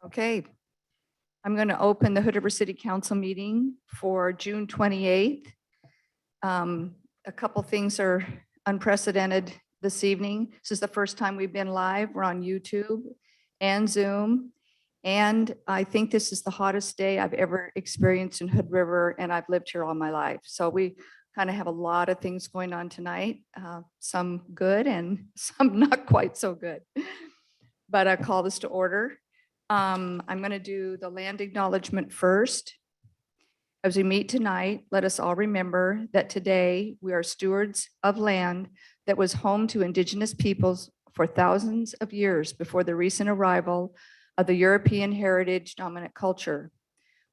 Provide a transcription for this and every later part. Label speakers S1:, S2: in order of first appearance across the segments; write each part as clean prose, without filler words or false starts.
S1: Okay, I'm going to open the Hood River City Council meeting for June 28th. A couple things are unprecedented this evening. This is the first time we've been live. We're on YouTube and Zoom. And I think this is the hottest day I've ever experienced in Hood River, and I've lived here all my life. So we kind of have a lot of things going on tonight, some good and some not quite so good. But I call this to order. I'm going to do the land acknowledgement first. As we meet tonight, let us all remember that today we are stewards of land that was home to Indigenous peoples for thousands of years before the recent arrival of the European heritage dominant culture.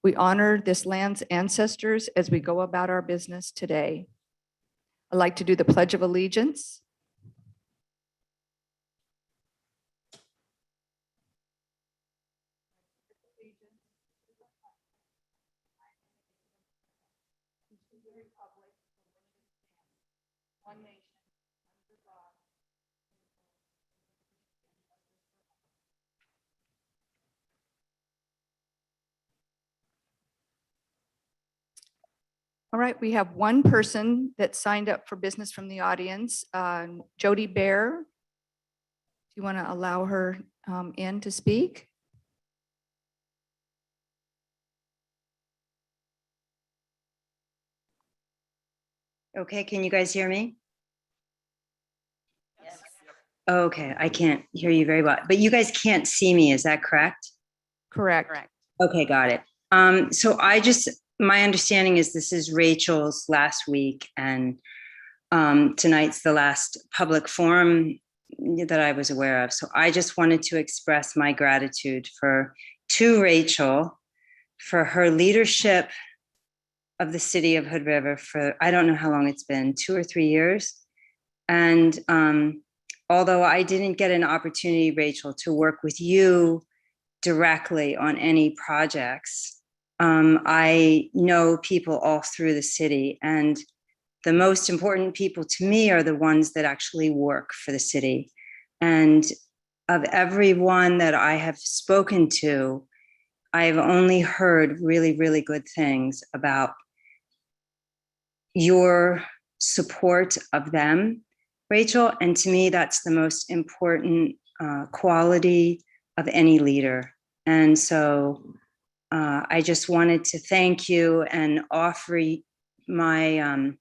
S1: We honor this land's ancestors as we go about our business today. I'd like to do the Pledge of Allegiance. One nation, under God. All right, we have one person that signed up for business from the audience, Jody Bear. Do you want to allow her in to speak?
S2: Okay, can you guys hear me? Yes. Okay, I can't hear you very well, but you guys can't see me, is that correct?
S1: Correct.
S2: Okay, got it. So my understanding is this is Rachel's last week, and tonight's the last public forum that I was aware of. So I just wanted to express my gratitude to Rachel for her leadership of the city of Hood River for, I don't know how long it's been, 2 or 3 years. And although I didn't get an opportunity, Rachel, to work with you directly on any projects, I know people all through the city, and the most important people to me are the ones that actually work for the city. And of everyone that I have spoken to, I've only heard really, really good things about your support of them, Rachel. And to me, that's the most important quality of any leader. And so I just wanted to thank you and offer my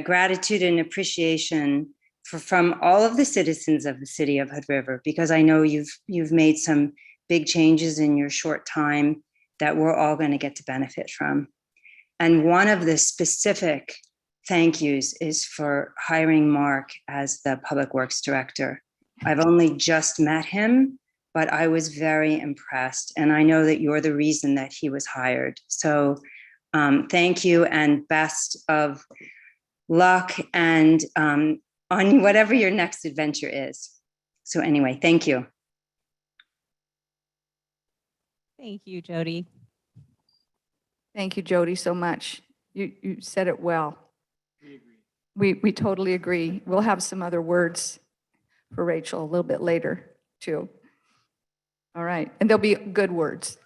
S2: gratitude and appreciation from all of the citizens of the city of Hood River, because I know you've made some big changes in your short time that we're all going to get to benefit from. And one of the specific thank yous is for hiring Mark as the Public Works Director. I've only just met him, but I was very impressed. And I know that you're the reason that he was hired. So thank you, and best of luck and on whatever your next adventure is. So anyway, thank you.
S3: Thank you, Jody.
S1: Thank you, Jody, so much. You said it well. We totally agree. We'll have some other words for Rachel a little bit later, too. All right, and they'll be good words.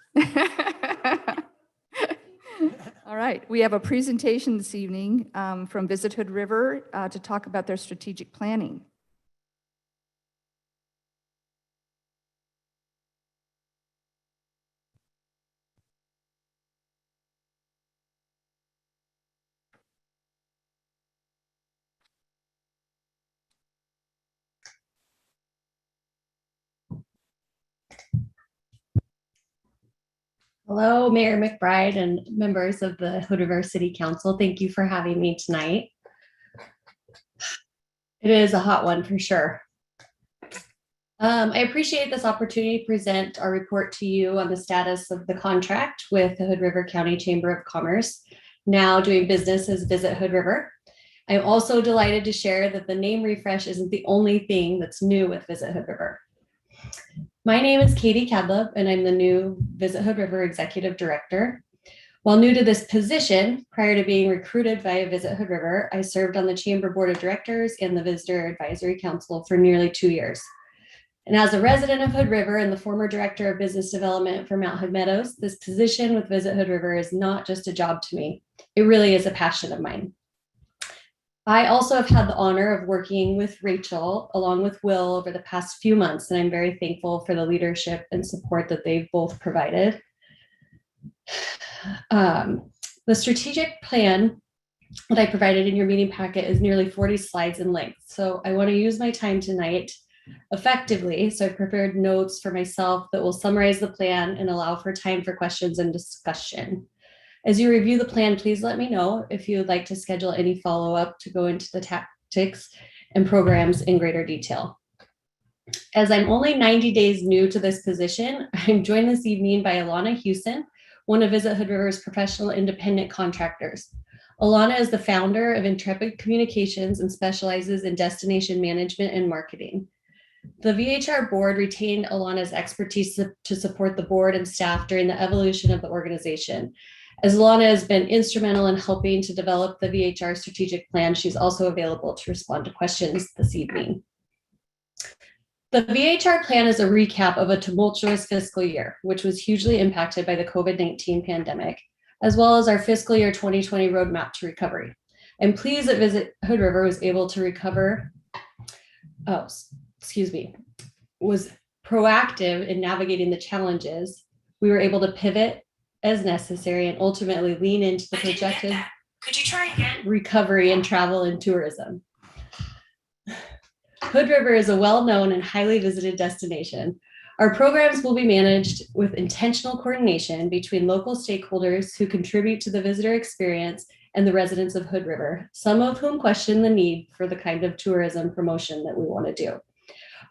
S1: All right, we have a presentation this evening from Visit Hood River to talk about their strategic planning.
S4: Hello, Mayor McBride and members of the Hood River City Council. Thank you for having me tonight. It is a hot one for sure. I appreciate this opportunity to present our report to you on the status of the contract with the Hood River County Chamber of Commerce, now doing business as Visit Hood River. I'm also delighted to share that the name refresh isn't the only thing that's new with Visit Hood River. My name is Katie Cadleb, and I'm the new Visit Hood River Executive Director. While new to this position, prior to being recruited via Visit Hood River, I served on the Chamber Board of Directors and the Visitor Advisory Council for nearly 2 years. And as a resident of Hood River and the former director of business development for Mount Hood Meadows, this position with Visit Hood River is not just a job to me. It really is a passion of mine. I also have had the honor of working with Rachel along with Will over the past few months, and I'm very thankful for the leadership and support that they've both provided. The strategic plan that I provided in your meeting packet is nearly 40 slides in length. So I want to use my time tonight effectively. So I prepared notes for myself that will summarize the plan and allow for time for questions and discussion. As you review the plan, please let me know if you would like to schedule any follow-up to go into the tactics and programs in greater detail. As I'm only 90 days new to this position, I'm joined this evening by Alana Hewson, one of Visit Hood River's professional independent contractors. Alana is the founder of Intrepid Communications and specializes in destination management and marketing. The VHR board retained Alana's expertise to support the board and staff during the evolution of the organization. As Alana has been instrumental in helping to develop the VHR strategic plan, she's also available to respond to questions this evening. The VHR plan is a recap of a tumultuous fiscal year, which was hugely impacted by the COVID-19 pandemic, as well as our fiscal year 2020 roadmap to recovery. I'm pleased that Visit Hood River was able to was proactive in navigating the challenges. We were able to pivot as necessary and ultimately lean into the projected recovery in travel and tourism. Hood River is a well-known and highly visited destination. Our programs will be managed with intentional coordination between local stakeholders who contribute to the visitor experience and the residents of Hood River, some of whom question the need for the kind of tourism promotion that we want to do.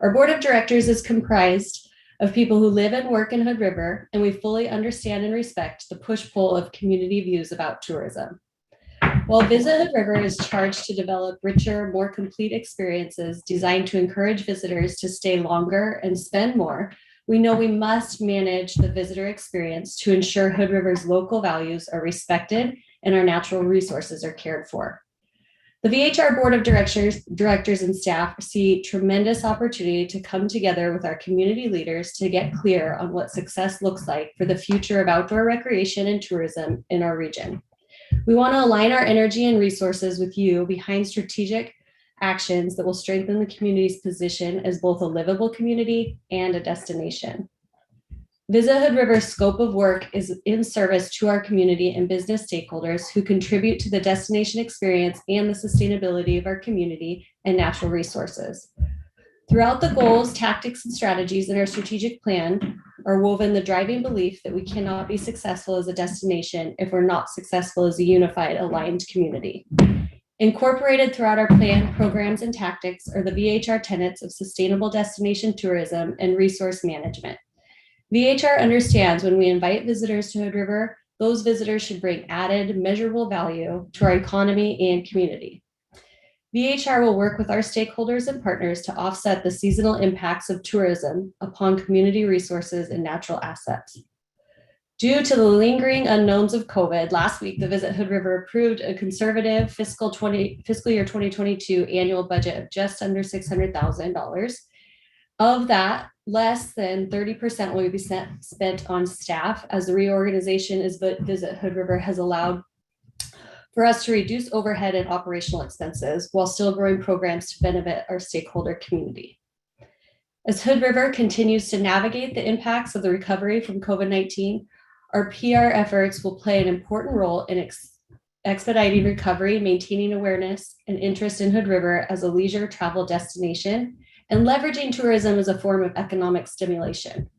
S4: Our board of directors is comprised of people who live and work in Hood River, and we fully understand and respect the push-pull of community views about tourism. While Visit Hood River is charged to develop richer, more complete experiences designed to encourage visitors to stay longer and spend more, we know we must manage the visitor experience to ensure Hood River's local values are respected and our natural resources are cared for. The VHR Board of Directors and staff see tremendous opportunity to come together with our community leaders to get clear on what success looks like for the future of outdoor recreation and tourism in our region. We want to align our energy and resources with you behind strategic actions that will strengthen the community's position as both a livable community and a destination. Visit Hood River's scope of work is in service to our community and business stakeholders who contribute to the destination experience and the sustainability of our community and natural resources. Throughout the goals, tactics, and strategies in our strategic plan are woven the driving belief that we cannot be successful as a destination if we're not successful as a unified, aligned community. Incorporated throughout our plan, programs, and tactics are the VHR tenets of sustainable destination tourism and resource management. VHR understands when we invite visitors to Hood River, those visitors should bring added, measurable value to our economy and community. VHR will work with our stakeholders and partners to offset the seasonal impacts of tourism upon community resources and natural assets. Due to the lingering unknowns of COVID, last week, the Visit Hood River approved a conservative fiscal year 2022 annual budget of just under $600,000. Of that, less than 30% will be spent on staff, as the reorganization as Visit Hood River has allowed for us to reduce overhead and operational expenses while still growing programs to benefit our stakeholder community. As Hood River continues to navigate the impacts of the recovery from COVID-19, our PR efforts will play an important role in expediting recovery, maintaining awareness and interest in Hood River as a leisure travel destination, and leveraging tourism as a form of economic stimulation.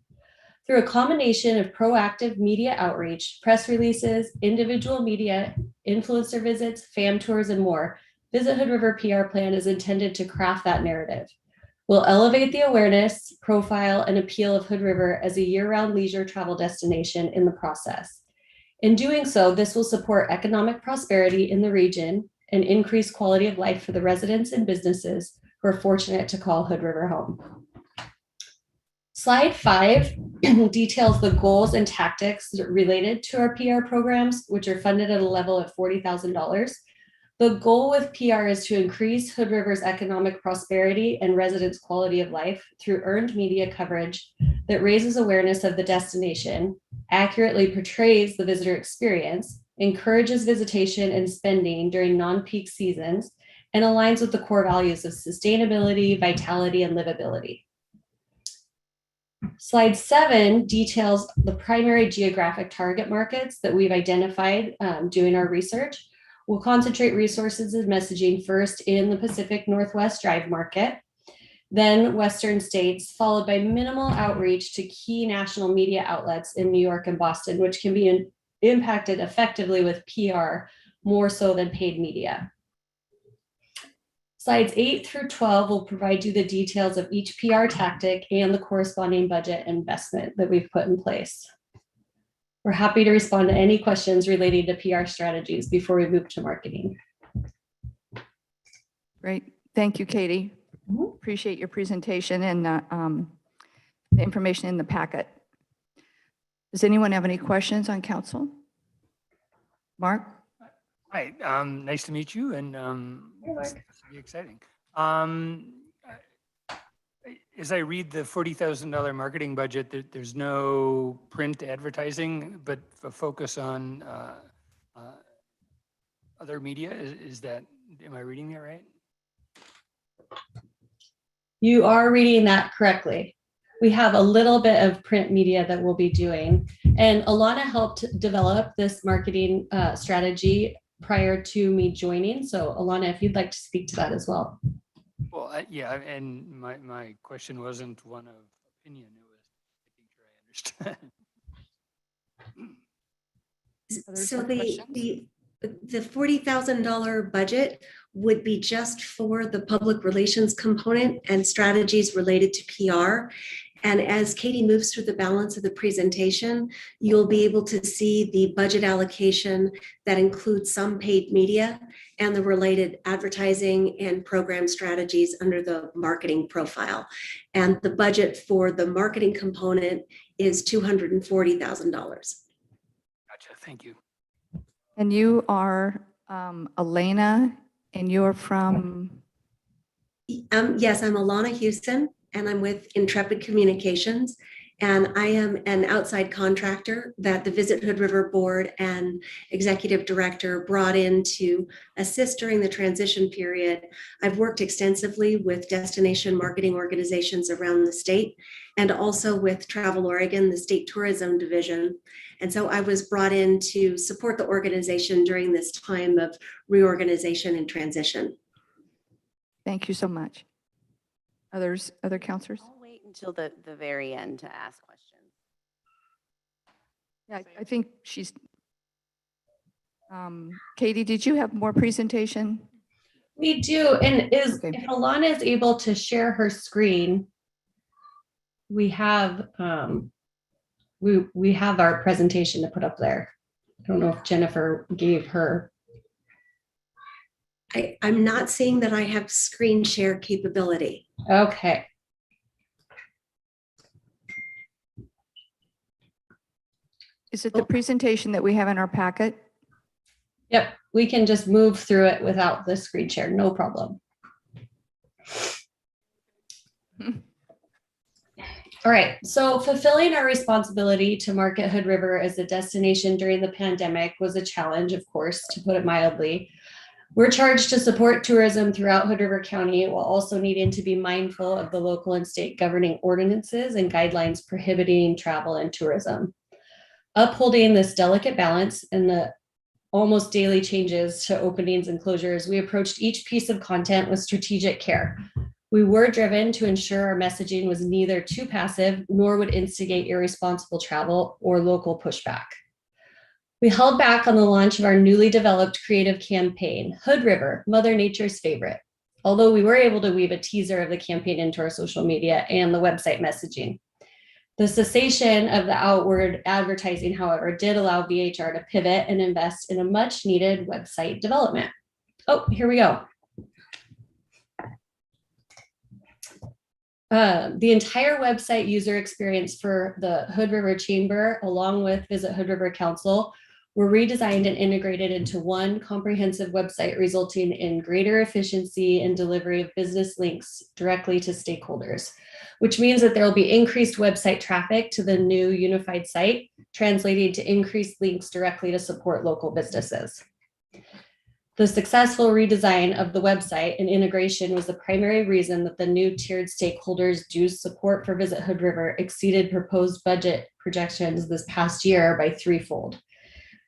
S4: Through a combination of proactive media outreach, press releases, individual media, influencer visits, fam tours, and more, Visit Hood River PR plan is intended to craft that narrative. We'll elevate the awareness, profile, and appeal of Hood River as a year-round leisure travel destination in the process. In doing so, this will support economic prosperity in the region and increase quality of life for the residents and businesses who are fortunate to call Hood River home. Slide 5 details the goals and tactics related to our PR programs, which are funded at a level of $40,000. The goal with PR is to increase Hood River's economic prosperity and residents' quality of life through earned media coverage that raises awareness of the destination, accurately portrays the visitor experience, encourages visitation and spending during non-peak seasons, and aligns with the core values of sustainability, vitality, and livability. Slide 7 details the primary geographic target markets that we've identified doing our research. We'll concentrate resources and messaging first in the Pacific Northwest Drive market, then Western states, followed by minimal outreach to key national media outlets in New York and Boston, which can be impacted effectively with PR more so than paid media. Slides 8 through 12 will provide you the details of each PR tactic and the corresponding budget investment that we've put in place. We're happy to respond to any questions relating to PR strategies before we move to marketing.
S1: Great. Thank you, Katie.
S4: Mhm.
S1: Appreciate your presentation and the information in the packet. Does anyone have any questions on council? Mark?
S5: Hi, nice to meet you, and this will be exciting. As I read the $40,000 marketing budget, there's no print advertising, but a focus on other media. Is that, am I reading that right?
S4: You are reading that correctly. We have a little bit of print media that we'll be doing. And Alana helped develop this marketing strategy prior to me joining. So Alana, if you'd like to speak to that as well.
S5: Well, yeah, and my question wasn't one of opinion. It was making sure I understood.
S1: Others
S6: So
S1: have questions?
S6: the $40,000 budget would be just for the public relations component and strategies related to PR. And as Katie moves through the balance of the presentation, you'll be able to see the budget allocation that includes some paid media and the related advertising and program strategies under the marketing profile. And the budget for the marketing component is $240,000.
S5: Gotcha, thank you.
S1: And you are Elena, and you're from,
S6: Yes, I'm Alana Houston, and I'm with Intrepid Communications. And I am an outside contractor that the Visit Hood River Board and Executive Director brought in to assist during the transition period. I've worked extensively with destination marketing organizations around the state and also with Travel Oregon, the state tourism division. And so I was brought in to support the organization during this time of reorganization and transition.
S1: thank you so much. Other counselors?
S7: I'll wait until the very end to ask questions.
S1: Yeah, I think she's, Katie, did you have more presentation?
S4: We do, and
S1: Okay.
S4: if Alana is able to share her screen, we have we have our presentation to put up there. I don't know if Jennifer gave her.
S6: I'm not seeing that I have screen share capability.
S4: Okay.
S1: Is it the presentation that we have in our packet?
S4: Yep, we can just move through it without the screen share, no problem. All right, so fulfilling our responsibility to market Hood River as a destination during the pandemic was a challenge, of course, to put it mildly. We're charged to support tourism throughout Hood River County while also needing to be mindful of the local and state governing ordinances and guidelines prohibiting travel and tourism. Upholding this delicate balance and the almost daily changes to openings and closures, we approached each piece of content with strategic care. We were driven to ensure our messaging was neither too passive nor would instigate irresponsible travel or local pushback. We held back on the launch of our newly developed creative campaign, Hood River, Mother Nature's Favorite, although we were able to weave a teaser of the campaign into our social media and the website messaging. The cessation of the outward advertising, however, did allow VHR to pivot and invest in a much needed website development. Oh, here we go. The entire website user experience for the Hood River Chamber, along with Visit Hood River Council, were redesigned and integrated into one comprehensive website, resulting in greater efficiency and delivery of business links directly to stakeholders, which means that there will be increased website traffic to the new unified site, translating to increased links directly to support local businesses. The successful redesign of the website and integration was the primary reason that the new tiered stakeholders' dues support for Visit Hood River exceeded proposed budget projections this past year by threefold.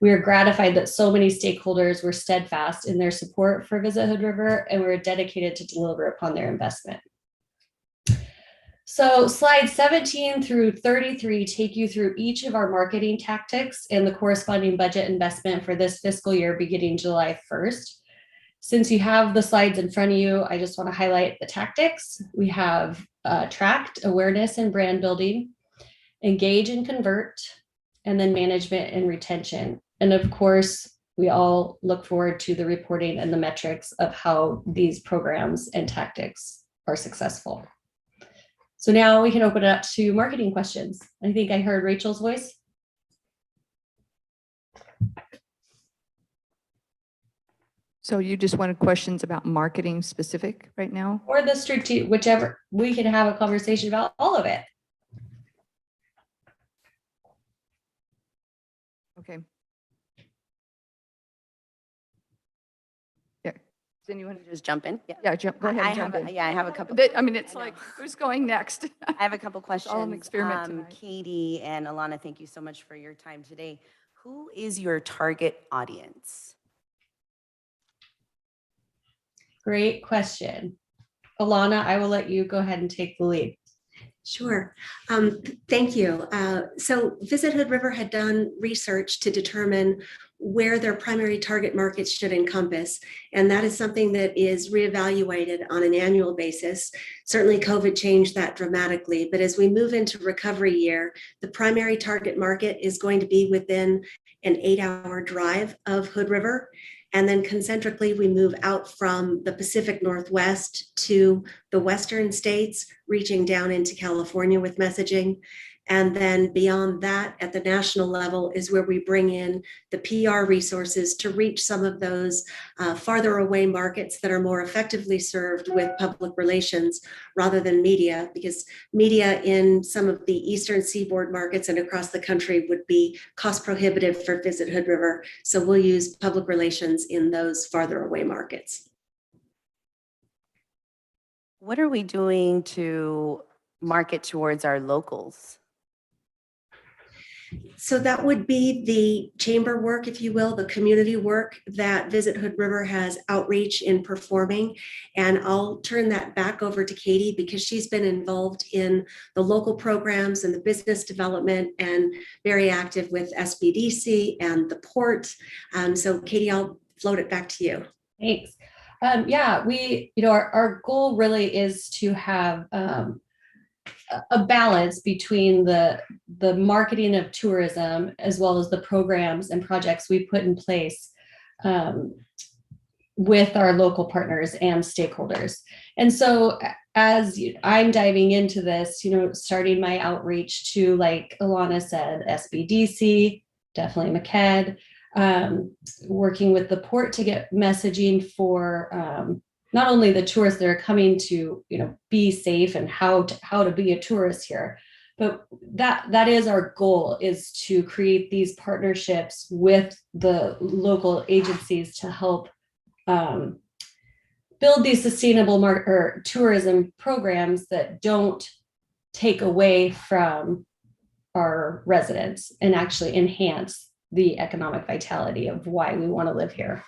S4: We are gratified that so many stakeholders were steadfast in their support for Visit Hood River and were dedicated to deliver upon their investment. So slides 17 through 33 take you through each of our marketing tactics and the corresponding budget investment for this fiscal year beginning July 1st. Since you have the slides in front of you, I just want to highlight the tactics. We have tracked awareness and brand building, engage and convert, and then management and retention. And of course, we all look forward to the reporting and the metrics of how these programs and tactics are successful. So now we can open it up to marketing questions. I think I heard Rachel's voice.
S1: So you just wanted questions about marketing specific right now?
S4: Or the strategic, whichever, we can have a conversation about all of it.
S1: Okay. Yeah. Does anyone?
S7: Just jump in. Yeah.
S1: Yeah, go ahead.
S7: I
S1: jump
S7: have,
S1: in.
S7: yeah, I have a couple.
S1: I mean, it's
S7: I know.
S1: like, who's going next?
S7: I have a couple questions.
S1: all an experiment tonight.
S7: Katie and Alana, thank you so much for your time today. Who is your target audience?
S4: Great question. Alana, I will let you go ahead and take the lead.
S6: Sure. Thank you. So Visit Hood River had done research to determine where their primary target markets should encompass. And that is something that is reevaluated on an annual basis. Certainly COVID changed that dramatically, but as we move into recovery year, the primary target market is going to be within an 8-hour drive of Hood River. And then concentrically, we move out from the Pacific Northwest to the Western states, reaching down into California with messaging. And then beyond that, at the national level, is where we bring in the PR resources to reach some of those farther away markets that are more effectively served with public relations rather than media, because media in some of the Eastern Seaboard markets and across the country would be cost prohibitive for Visit Hood River. So we'll use public relations in those farther away markets.
S7: What are we doing to market towards our locals?
S6: So that would be the chamber work, if you will, the community work that Visit Hood River has outreach in performing. And I'll turn that back over to Katie because she's been involved in the local programs and the business development and very active with SBDC and the port. So Katie, I'll float it back to you.
S4: Thanks. Yeah, our goal really is to have a balance between the marketing of tourism as well as the programs and projects we put in place with our local partners and stakeholders. And so as I'm diving into this, starting my outreach to, like Alana said, SBDC, definitely MCED, working with the port to get messaging for not only the tourists that are coming to, be safe and how to be a tourist here, but that is our goal, is to create these partnerships with the local agencies to help build these sustainable tourism programs that don't take away from our residents and actually enhance the economic vitality of why we want to live here.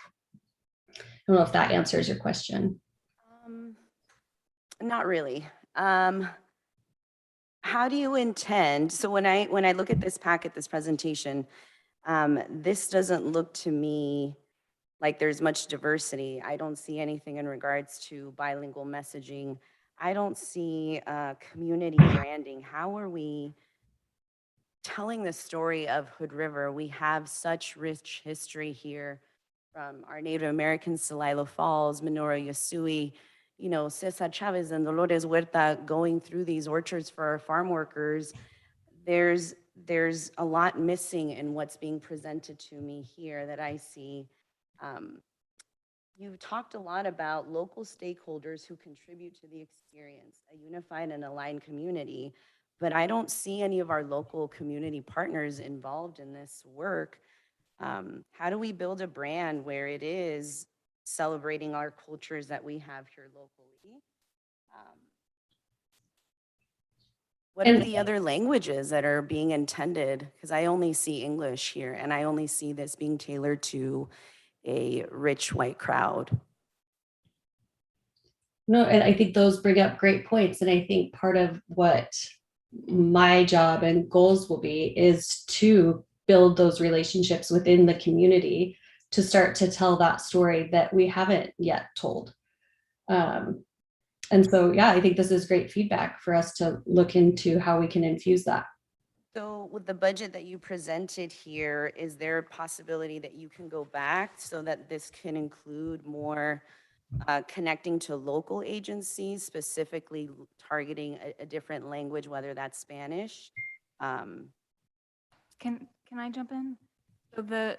S4: I don't know if that answers your question.
S7: Not really. How do you intend? So when I look at this packet, this presentation, this doesn't look to me like there's much diversity. I don't see anything in regards to bilingual messaging. I don't see community branding. How are we telling the story of Hood River? We have such rich history here, from our Native Americans to Lilo Falls, Minoru Yasui, Cesar Chavez and Dolores Huerta going through these orchards for our farm workers. There's there's a lot missing in what's being presented to me here that I see. You've talked a lot about local stakeholders who contribute to the experience, a unified and aligned community, but I don't see any of our local community partners involved in this work. How do we build a brand where it is celebrating our cultures that we have here locally? What are
S4: And-
S7: the other languages that are being intended? Because I only see English here, and I only see this being tailored to a rich white crowd.
S4: No, and I think those bring up great points. And I think part of what my job and goals will be is to build those relationships within the community to start to tell that story that we haven't yet told. And so, yeah, I think this is great feedback for us to look into how we can infuse that.
S7: So with the budget that you presented here, is there a possibility that you can go back so that this can include more connecting to local agencies, specifically targeting a different language, whether that's Spanish?
S8: Can I jump in? So the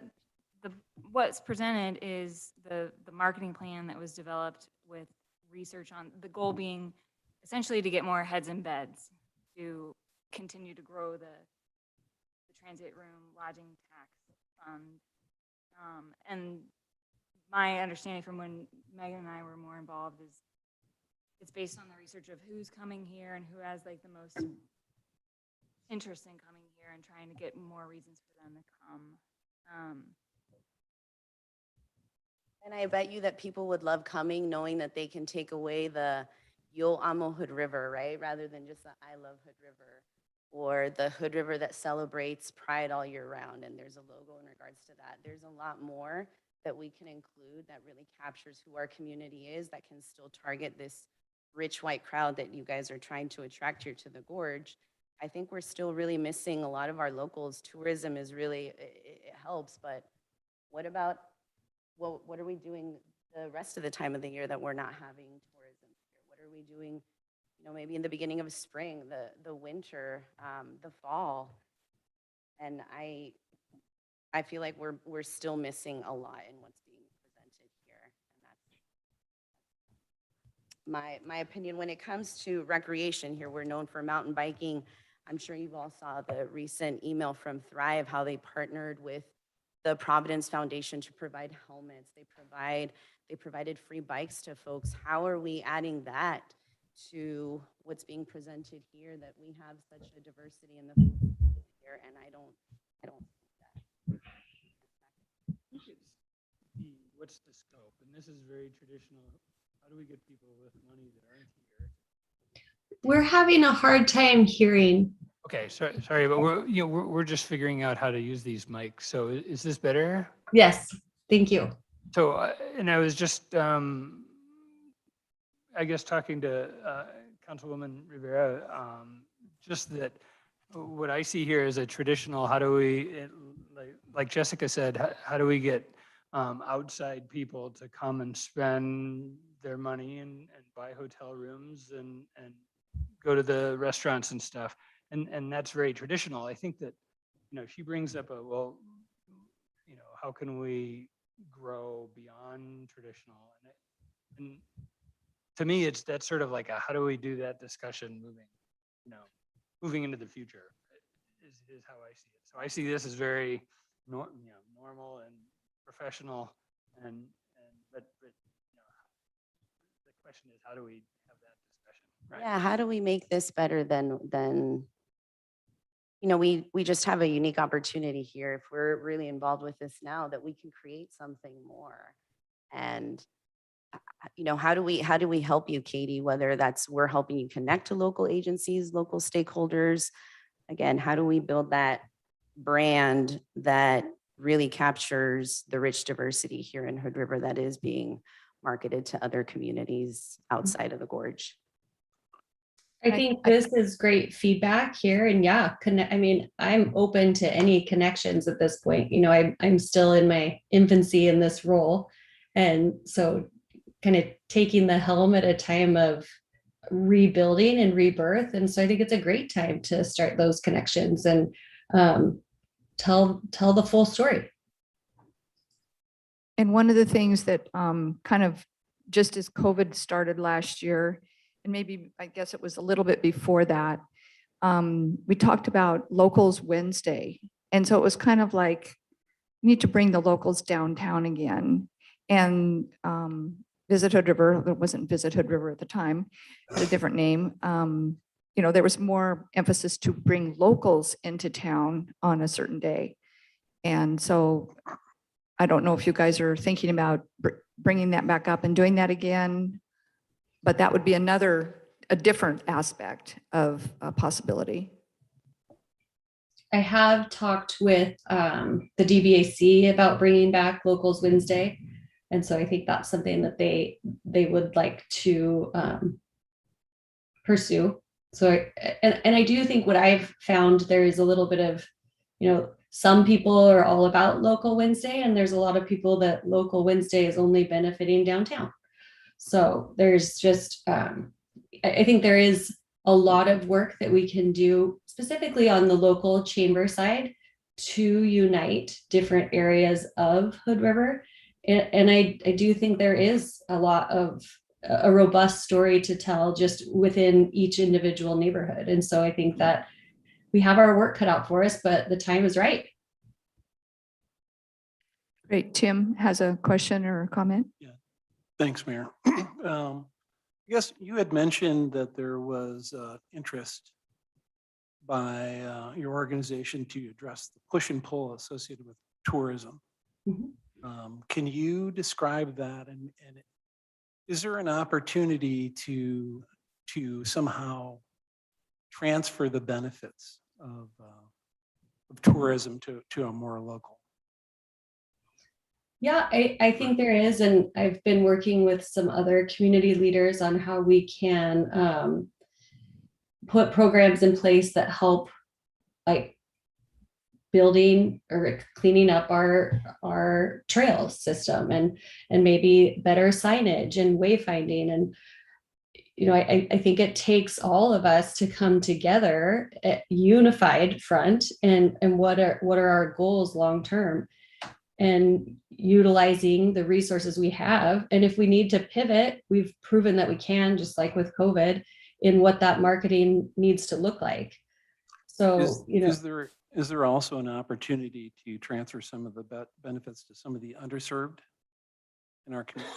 S8: what's presented is the marketing plan that was developed with research on the goal being essentially to get more heads in beds, to continue to grow the transit room lodging tax fund. And my understanding from when Megan and I were more involved is it's based on the research of who's coming here and who has like the most interest in coming here and trying to get more reasons for them to come.
S7: And I bet you that people would love coming knowing that they can take away the Yo Amo Hood River, right? Rather than just the I Love Hood River, or the Hood River that celebrates Pride all year round. And there's a logo in regards to that. There's a lot more that we can include that really captures who our community is, that can still target this rich white crowd that you guys are trying to attract here to the Gorge. I think we're still really missing a lot of our locals. Tourism is really, it helps, but what about, what are we doing the rest of the time of the year that we're not having tourism here? What are we doing, you know, maybe in the beginning of spring, the winter, the fall? And I feel like we're still missing a lot in what's being presented here. And that's my opinion. When it comes to recreation here, we're known for mountain biking. I'm sure you've all saw the recent email from Thrive, how they partnered with the Providence Foundation to provide helmets. They provided free bikes to folks. How are we adding that to what's being presented here, that we have such a diversity in the here? And I don't see that.
S5: What's the scope? And this is very traditional. How do we get people with money that aren't here?
S4: We're having a hard time hearing.
S5: Okay, sorry, but we're just figuring out how to use these mics. So is this better?
S4: Yes, thank you.
S5: So, and I was just, I guess, talking to Councilwoman Rivera, just that what I see here is a traditional, how do we, like Jessica said, how do we get outside people to come and spend their money and buy hotel rooms and go to the restaurants and stuff? And that's very traditional. I think that, you know, she brings up well, you know, how can we grow beyond traditional? And to me, that's sort of like how do we do that discussion moving into the future is how I see it. So I see this as very normal and professional, but you know, the question is, how do we have that discussion? Right?
S7: Yeah, how do we make this better than you know, we just have a unique opportunity here, if we're really involved with this now, that we can create something more. And you know, how do we help you, Katie? Whether that's we're helping you connect to local agencies, local stakeholders. Again, how do we build that brand that really captures the rich diversity here in Hood River that is being marketed to other communities outside of the Gorge?
S4: I think this is great feedback here, and yeah, I mean, I'm open to any connections at this point. You know, I'm still in my infancy in this role, and so kind of taking the helm at a time of rebuilding and rebirth. And so I think it's a great time to start those connections. And tell the full story.
S1: And one of the things that kind of just as COVID started last year, and maybe I guess it was a little bit before that, we talked about Locals Wednesday. And so it was kind of like, we need to bring the locals downtown again. And Visit Hood River, it wasn't Visit Hood River at the time, had a different name. You know, there was more emphasis to bring locals into town on a certain day. And so I don't know if you guys are thinking about bringing that back up and doing that again, but that would be a different aspect of a possibility.
S4: I have talked with the DBAC about bringing back Locals Wednesday. And so I think that's something that they would like to pursue. So, and I do think what I've found, there is a little bit of, you know, some people are all about Local Wednesday, and there's a lot of people that Local Wednesday is only benefiting downtown. So there's just, I think there is a lot of work that we can do specifically on the local chamber side to unite different areas of Hood River. And I do think there is a lot of a robust story to tell just within each individual neighborhood. And so I think that we have our work cut out for us, but the time is right.
S1: Great. Tim has a question or a comment.
S9: Thanks, Mayor. Yes, you had mentioned that there was interest by your organization to address the push and pull associated with tourism. Can you describe that? And is there an opportunity to somehow transfer the benefits of tourism to a more local?
S4: Yeah, I think there is. And I've been working with some other community leaders on how we can put programs in place that help, like building or cleaning up our trail system and maybe better signage and wayfinding. And, you know, I think it takes all of us to come together at unified front and what are our goals long term, and utilizing the resources we have. And if we need to pivot, we've proven that we can, just like with COVID, in what that marketing needs to look like. So, you know,
S9: is there also an opportunity to transfer some of the benefits to some of the underserved in our community?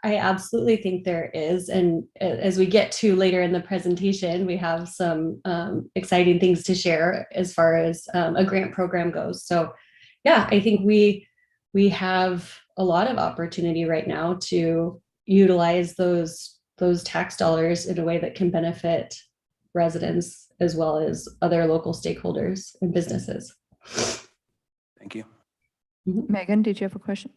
S4: I absolutely think there is. And as we get to later in the presentation, we have some exciting things to share as far as a grant program goes. So yeah, I think we have a lot of opportunity right now to utilize those tax dollars in a way that can benefit residents as well as other local stakeholders and businesses.
S9: Thank you.
S1: Megan, did you have a question?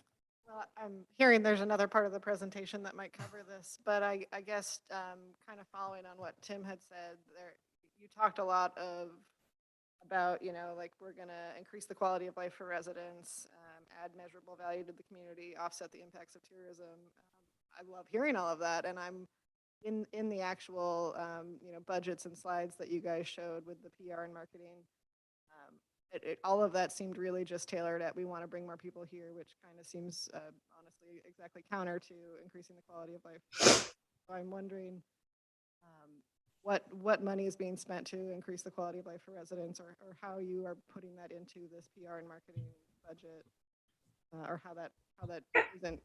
S10: Well, I'm hearing there's another part of the presentation that might cover this, but I guess kind of following on what Tim had said, you talked a lot about, you know, like we're going to increase the quality of life for residents, add measurable value to the community, offset the impacts of tourism. I love hearing all of that, and I'm in the actual you know, budgets and slides that you guys showed with the PR and marketing. All of that seemed really just tailored at, we want to bring more people here, which kind of seems honestly exactly counter to increasing the quality of life. So I'm wondering what money is being spent to increase the quality of life for residents, or how you are putting that into this PR and marketing budget, or how that isn't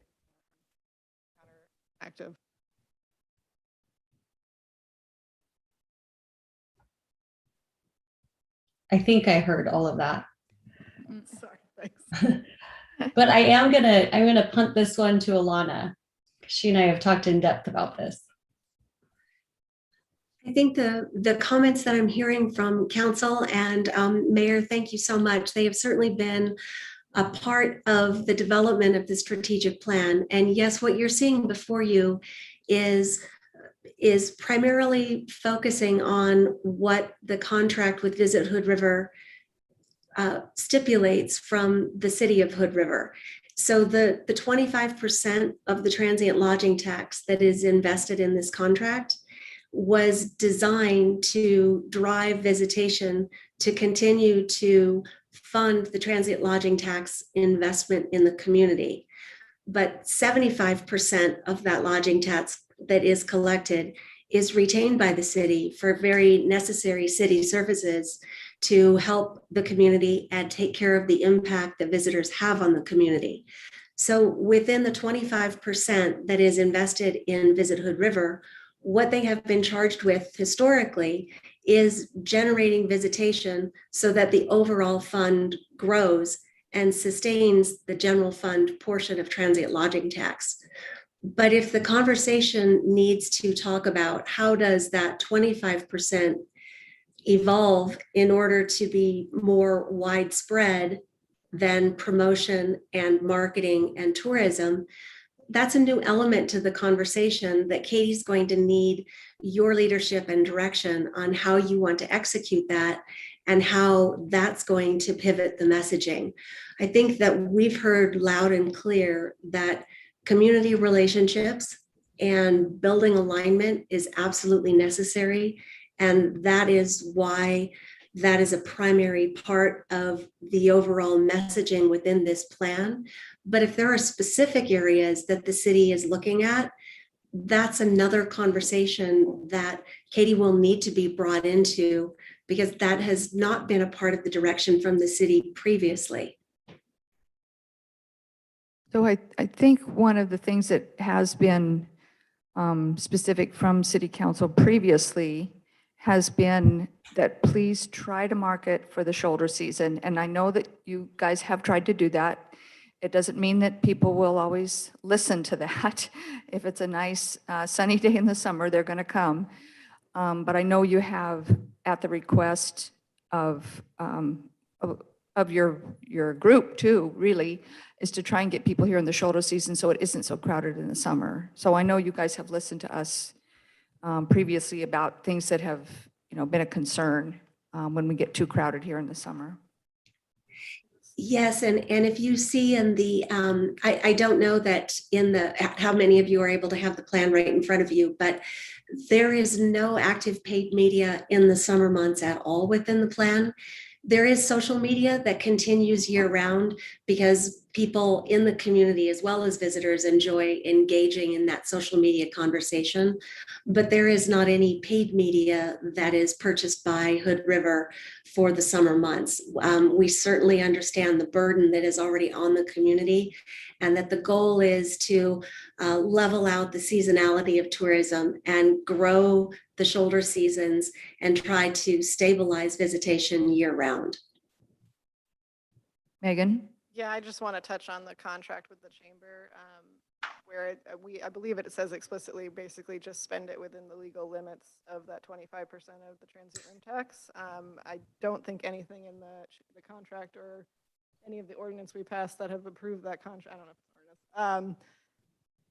S10: counteractive.
S4: I think I heard all of that.
S10: Sorry, thanks.
S4: But I'm gonna punt this one to Alana. She and I have talked in depth about this.
S6: I think the comments that I'm hearing from council and Mayor, thank you so much. They have certainly been a part of the development of the strategic plan. And yes, what you're seeing before you is primarily focusing on what the contract with Visit Hood River stipulates from the city of Hood River. So the 25% of the transient lodging tax that is invested in this contract was designed to drive visitation to continue to fund the transient lodging tax investment in the community. But 75% of that lodging tax that is collected is retained by the city for very necessary city services to help the community and take care of the impact that visitors have on the community. So within the 25% that is invested in Visit Hood River, what they have been charged with historically is generating visitation so that the overall fund grows and sustains the general fund portion of transient lodging tax. But if the conversation needs to talk about how does that 25% evolve in order to be more widespread than promotion and marketing and tourism, that's a new element to the conversation that Katie's going to need your leadership and direction on how you want to execute that and how that's going to pivot the messaging. I think that we've heard loud and clear that community relationships and building alignment is absolutely necessary. And that is why that is a primary part of the overall messaging within this plan. But if there are specific areas that the city is looking at, that's another conversation that Katie will need to be brought into, because that has not been a part of the direction from the city previously.
S1: So I think one of the things that has been specific from City Council previously has been that please try to market for the shoulder season. And I know that you guys have tried to do that. It doesn't mean that people will always listen to that. If it's a nice sunny day in the summer, they're going to come. But I know you have, at the request of your group too, really, is to try and get people here in the shoulder season so it isn't so crowded in the summer. So I know you guys have listened to us previously about things that have, been a concern when we get too crowded here in the summer.
S6: Yes, and if you see in the, I don't know that in how many of you are able to have the plan right in front of you, but there is no active paid media in the summer months at all within the plan. There is social media that continues year round because people in the community as well as visitors enjoy engaging in that social media conversation. But there is not any paid media that is purchased by Hood River for the summer months. We certainly understand the burden that is already on the community, and that the goal is to level out the seasonality of tourism and grow the shoulder seasons and try to stabilize visitation year round.
S1: Megan?
S10: Yeah, I just want to touch on the contract with the chamber, where I believe it says explicitly, basically just spend it within the legal limits of that 25% of the transient room tax. I don't think anything in the contract or any of the ordinance we passed that have approved that contract, I don't know if it's ordinance.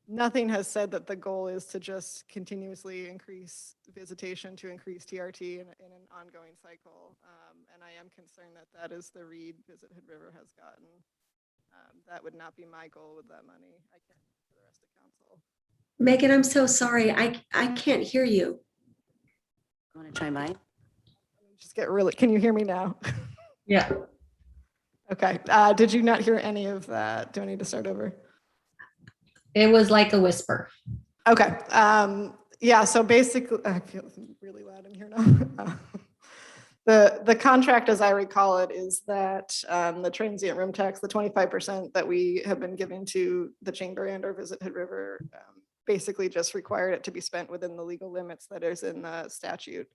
S10: Nothing has said that the goal is to just continuously increase visitation to increase TRT in an ongoing cycle. And I am concerned that that is the read Visit Hood River has gotten. That would not be my goal with that money. I can't for the rest of council.
S6: Megan, I'm so sorry. I can't hear you.
S7: I want to try mine.
S10: Just get really, can you hear me now?
S6: Yeah.
S10: Okay. Did you not hear any of that? Do I need to start over?
S4: It was like a whisper.
S10: Okay. Yeah, so basically, I feel really loud in here now. The contract, as I recall it, is that the transient room tax, the 25% that we have been giving to the chamber and or Visit Hood River, basically just required it to be spent within the legal limits that is in the statute.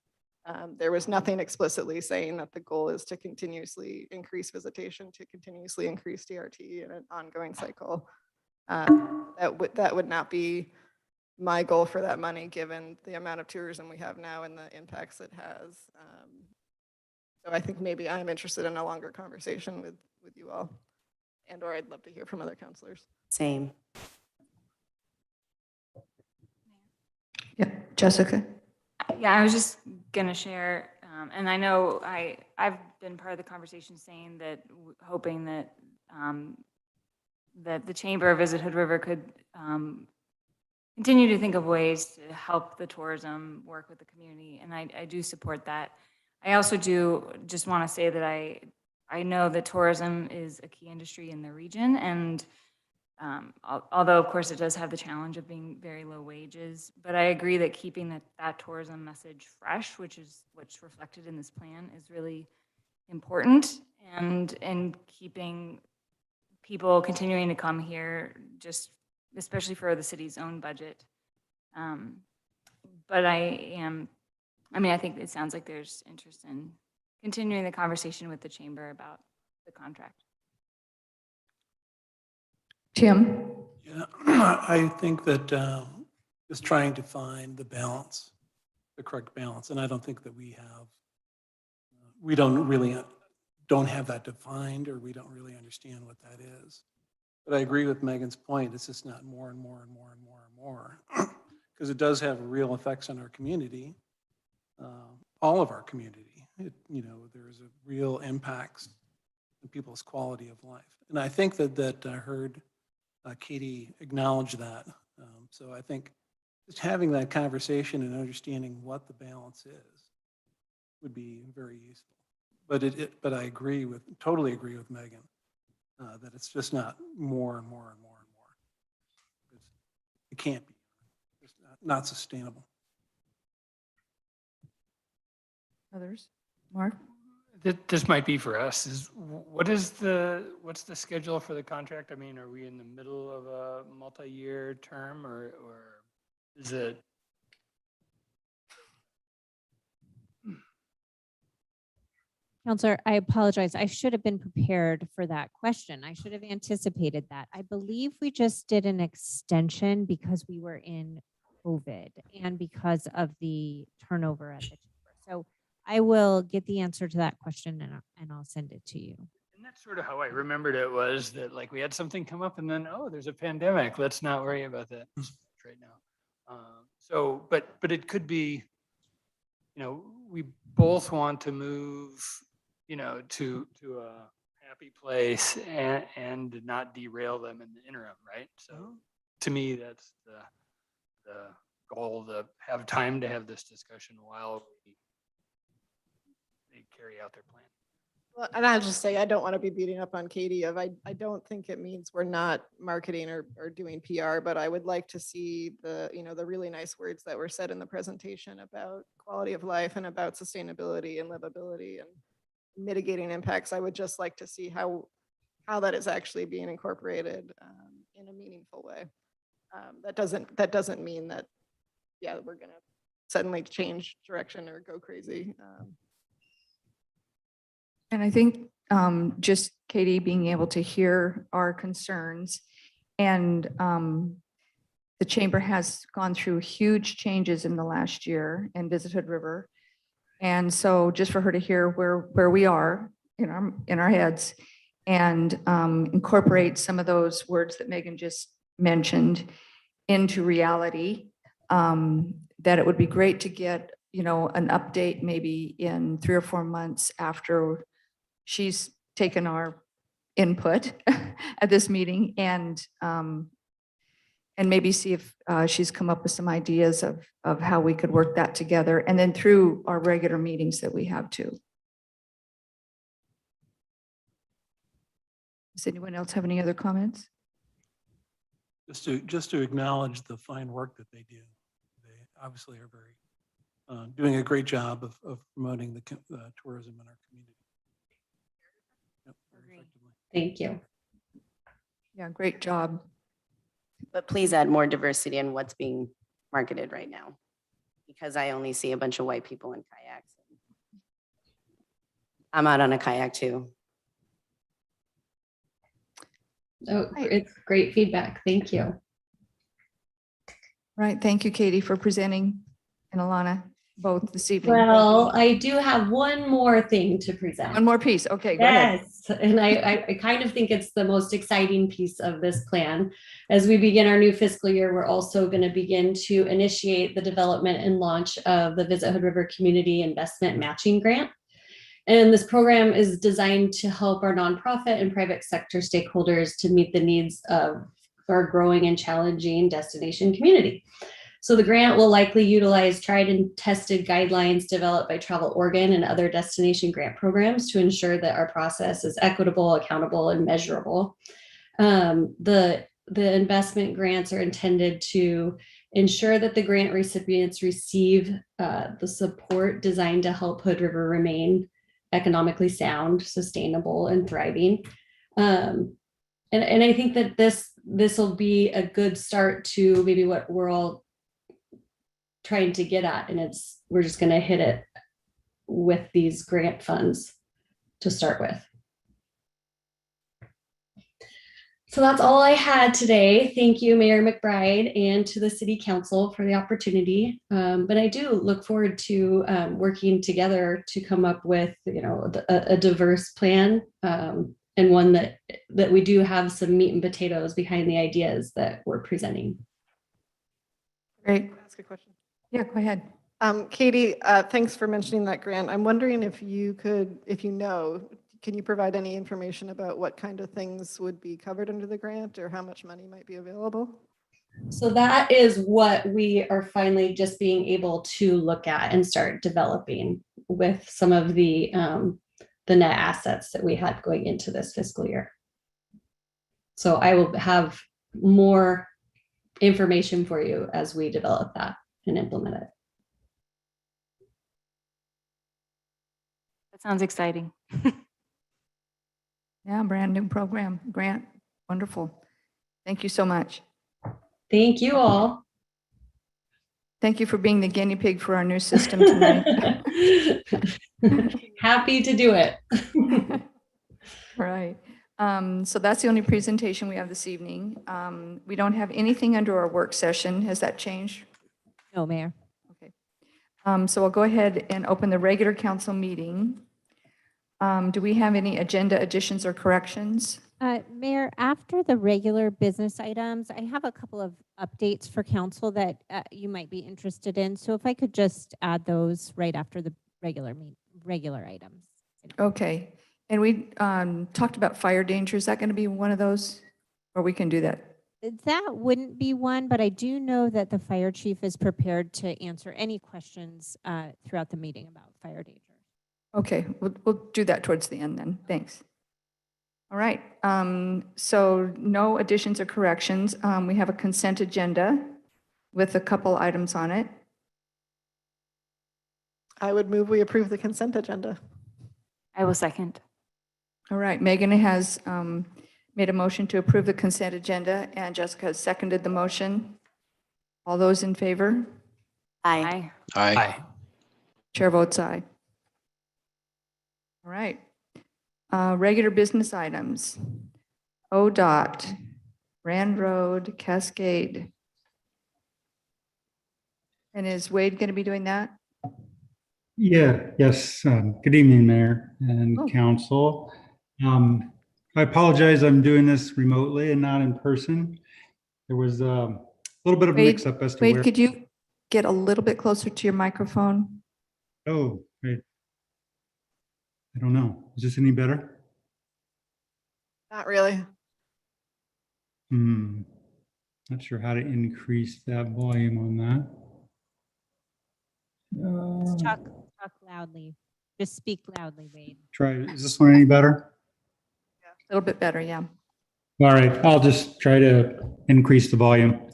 S10: There was nothing explicitly saying that the goal is to continuously increase visitation, to continuously increase DRT in an ongoing cycle. That would not be my goal for that money, given the amount of tourism we have now and the impacts it has. So I think maybe I'm interested in a longer conversation with you all, and or I'd love to hear from other counselors.
S7: Same.
S1: Yeah, Jessica?
S8: Yeah, I was just gonna share, and I know I've been part of the conversation saying that, hoping that that the Chamber of Visit Hood River could continue to think of ways to help the tourism work with the community, and I do support that. I also do just want to say that I know that tourism is a key industry in the region, and although of course it does have the challenge of being very low wages, but I agree that keeping that tourism message fresh, which is what's reflected in this plan, is really important, and keeping people continuing to come here, just especially for the city's own budget. But I think it sounds like there's interest in continuing the conversation with the chamber about the contract.
S1: Tim?
S9: Yeah, I think that just trying to find the balance, the correct balance, and I don't think that we don't have that defined, or we don't really understand what that is. But I agree with Megan's point. It's just not more and more and more and more and more, because it does have real effects on our community, all of our community. There's a real impacts on people's quality of life, and I think that I heard Katie acknowledge that. So I think just having that conversation and understanding what the balance is would be very useful. But I totally agree with Megan that it's just not more and more and more and more. It can't be. It's not sustainable.
S1: Others? Mark?
S5: This might be for us. What's the schedule for the contract? I mean, are we in the middle of a multi-year term, or is it?
S3: Counselor, I apologize. I should have been prepared for that question. I should have anticipated that. I believe we just did an extension because we were in COVID and because of the turnover at the chamber. So I will get the answer to that question and I'll send it to you.
S5: And that's sort of how I remembered it, was that like we had something come up and then, oh, there's a pandemic. Let's not worry about that right now. But it could be, we both want to move, to a happy place and not derail them in the interim, right? So to me, that's the goal, to have time to have this discussion while they carry out their plan.
S10: Well, and I'll just say, I don't want to be beating up on Katie I don't think it means we're not marketing or doing PR, but I would like to see the really nice words that were said in the presentation about quality of life and about sustainability and livability and mitigating impacts. I would just like to see how that is actually being incorporated in a meaningful way. That doesn't mean that, we're going to suddenly change direction or go crazy.
S1: And I think just Katie being able to hear our concerns, and the chamber has gone through huge changes in the last year in Visit Hood River. And so just for her to hear where we are in our heads and incorporate some of those words that Megan just mentioned into reality, that it would be great to get, an update maybe in 3 or 4 months after she's taken our input at this meeting, and maybe see if she's come up with some ideas of how we could work that together, and then through our regular meetings that we have too. Does anyone else have any other comments?
S9: Just to acknowledge the fine work that they do. They obviously are very doing a great job of promoting the tourism in our community. Yep, very effectively.
S4: Thank you.
S1: Yeah, great job.
S7: But please add more diversity in what's being marketed right now, because I only see a bunch of white people in kayaks. I'm out on a kayak too.
S4: Oh, it's great feedback. Thank you.
S1: Right, thank you, Katie, for presenting, and Alana, both this evening.
S4: Well, I do have one more thing to present.
S1: One more piece, okay, go ahead.
S4: Yes, and I kind of think it's the most exciting piece of this plan. As we begin our new fiscal year, we're also going to begin to initiate the development and launch of the Visit Hood River Community Investment Matching Grant. And this program is designed to help our nonprofit and private sector stakeholders to meet the needs of our growing and challenging destination community. So the grant will likely utilize tried and tested guidelines developed by Travel Oregon and other destination grant programs to ensure that our process is equitable, accountable, and measurable. The investment grants are intended to ensure that the grant recipients receive the support designed to help Hood River remain economically sound, sustainable, and thriving. And I think that this will be a good start to maybe what we're all trying to get at, and we're just going to hit it with these grant funds to start with. So that's all I had today. Thank you, Mayor McBride, and to the City Council for the opportunity. But I do look forward to working together to come up with, a diverse plan, and one that we do have some meat and potatoes behind the ideas that we're presenting.
S1: Great.
S10: Can I ask a question?
S1: Yeah, go ahead.
S10: Katie, thanks for mentioning that grant. I'm wondering if you can you provide any information about what kind of things would be covered under the grant or how much money might be available?
S4: So that is what we are finally just being able to look at and start developing with some of the net assets that we had going into this fiscal year. So I will have more information for you as we develop that and implement it.
S8: That sounds exciting.
S1: Yeah, brand new program, grant. Wonderful. Thank you so much.
S4: Thank you all.
S1: Thank you for being the guinea pig for our new system tonight.
S4: Happy to do it.
S1: Right. So that's the only presentation we have this evening. We don't have anything under our work session. Has that changed?
S3: No, Mayor.
S1: Okay. So I'll go ahead and open the regular council meeting. Do we have any agenda additions or corrections?
S3: Mayor, after the regular business items, I have a couple of updates for council that you might be interested in. So if I could just add those right after the regular items.
S1: Okay. And we talked about fire danger. Is that going to be one of those? Or we can do that?
S3: That wouldn't be one, but I do know that the fire chief is prepared to answer any questions throughout the meeting about fire danger.
S1: Okay, we'll do that towards the end then. Thanks. All right. So no additions or corrections. We have a consent agenda with a couple items on it.
S10: I would move we approve the consent agenda.
S8: I will second.
S1: All right. Megan has made a motion to approve the consent agenda, and Jessica has seconded the motion. All those in favor?
S8: Aye.
S5: Aye.
S1: Chair votes aye. All right. Regular business items. ODOT, Rand Road, Cascade. And is Wade going to be doing that?
S11: Yes. Good evening, Mayor and
S1: Oh.
S11: Council. I apologize, I'm doing this remotely and not in person. There was a little bit of a
S1: Wade,
S11: mix-up as to
S1: Wade,
S11: where.
S1: could you get a little bit closer to your microphone?
S11: Oh, right. I don't know. Is this any better?
S10: Not really.
S11: Not sure how to increase that volume on that.
S3: Just talk loudly. Just speak loudly, Wade.
S11: Is this one any better?
S1: A little bit better, yeah.
S11: All right, I'll just try to increase the volume.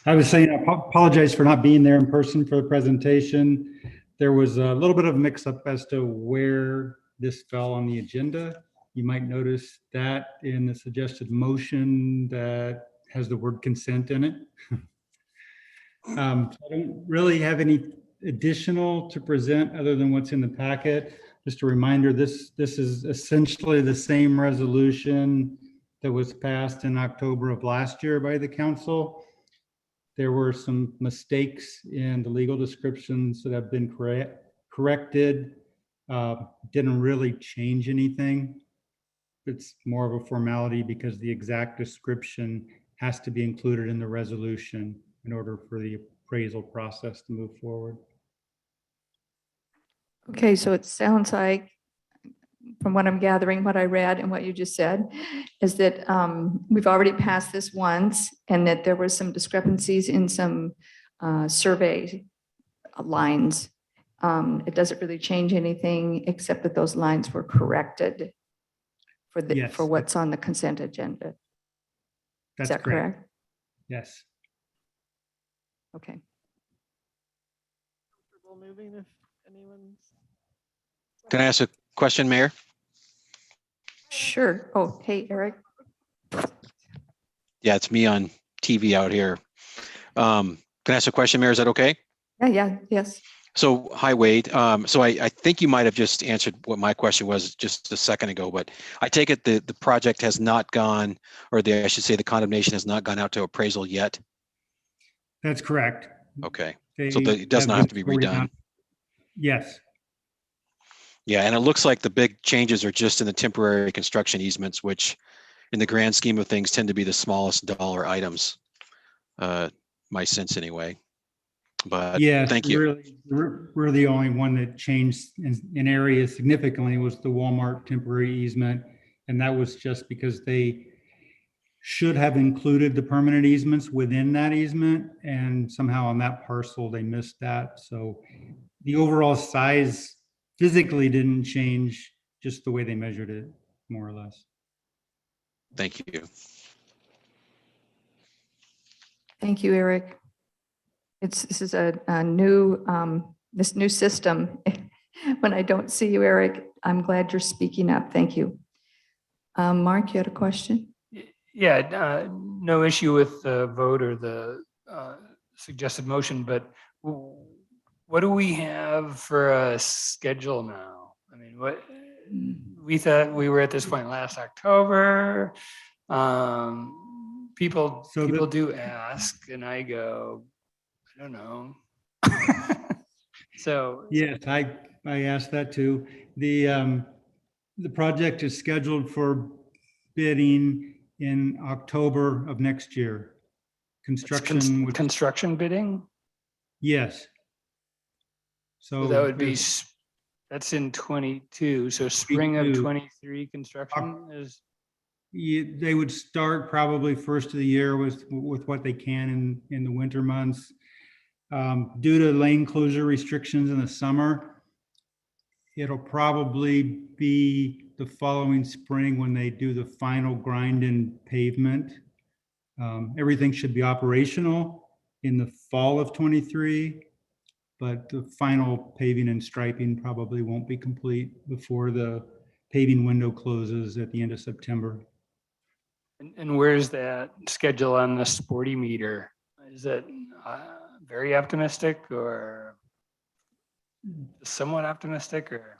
S11: I was saying, I apologize for not being there in person for the presentation. There was a little bit of a mix-up as to where this fell on the agenda. You might notice that in the suggested motion that has the word consent in it. I don't really have any additional to present other than what's in the packet. Just a reminder, this is essentially the same resolution that was passed in October of last year by the council. There were some mistakes in the legal descriptions that have been corrected. Didn't really change anything. It's more of a formality because the exact description has to be included in the resolution in order for the appraisal process to move forward.
S1: Okay, so it sounds like from what I'm gathering, what I read and what you just said, is that we've already passed this once and that there were some discrepancies in some survey lines. It doesn't really change anything except that those lines were corrected for
S11: Yes,
S1: for what's on the consent agenda. Is
S11: That's
S1: that
S11: correct.
S1: correct?
S11: Yes.
S1: Okay.
S10: Comfortable moving if anyone's.
S12: Can I ask a question, Mayor?
S1: Sure. Oh, hey, Eric.
S12: Yeah, it's me on TV out here. Can I ask a question, Mayor? Is that okay?
S1: Yeah, yes.
S12: So, hi, Wade. So I think you might have just answered what my question was just a second ago, but I take it the project has not gone, or I should say the condemnation has not gone out to appraisal yet?
S11: That's correct.
S12: Okay,
S11: They
S12: so it does not have to be
S11: voted on-
S12: redone.
S11: Yes,
S12: Yeah, and it looks like the big changes are just in the temporary construction easements, which in the grand scheme of things tend to be the smallest dollar items. My sense anyway. But
S11: yes,
S12: thank you.
S11: really, we're the only one that changed in area significantly was the Walmart temporary easement. And that was just because they should have included the permanent easements within that easement. And somehow on that parcel, they missed that. So the overall size physically didn't change, just the way they measured it, more or less.
S12: Thank you.
S1: Thank you, Eric. This is a new, this new system. When I don't see you, Eric, I'm glad you're speaking up. Thank you. Mark, you had a question?
S5: Yeah, no issue with the vote or the suggested motion, but what do we have for a schedule now? I mean, what, we thought we were at this point last October. People do ask and I go, I don't know. So.
S11: Yes, I asked that too. The project is scheduled for bidding in October of next year. Construction would,
S5: Construction bidding?
S11: yes.
S5: So that would be,
S11: there's-
S5: that's in 22. So spring of
S11: 22.
S5: 23 construction is,
S11: They would start probably first of the year with what they can in the winter months. Due to lane closure restrictions in the summer, it'll probably be the following spring when they do the final grind and pavement. Everything should be operational in the fall of 23, but the final paving and striping probably won't be complete before the paving window closes at the end of September.
S5: and where's that schedule on the sporty meter? Is it very optimistic or somewhat optimistic or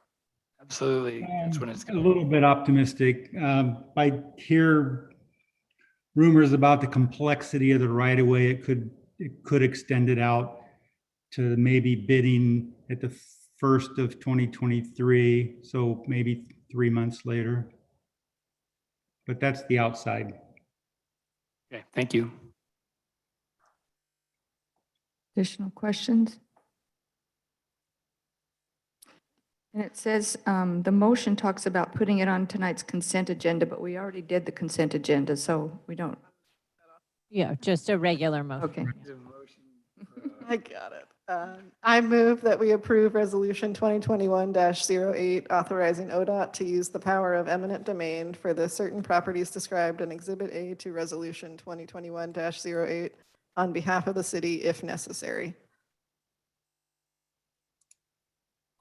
S5: absolutely that's when it's
S11: A
S5: going
S11: little bit optimistic. I hear rumors about the complexity of the right of way. It could extend it out to maybe bidding at the first of 2023, so maybe 3 months later. But that's the outside.
S5: Okay, thank you.
S1: Additional questions? And it says, the motion talks about putting it on tonight's consent agenda, but we already did the consent agenda, so we don't,
S3: Yeah, just a regular motion.
S1: okay.
S10: I got it. I move that we approve resolution 2021-08 authorizing ODOT to use the power of eminent domain for the certain properties described in Exhibit A to resolution 2021-08 on behalf of the city if necessary.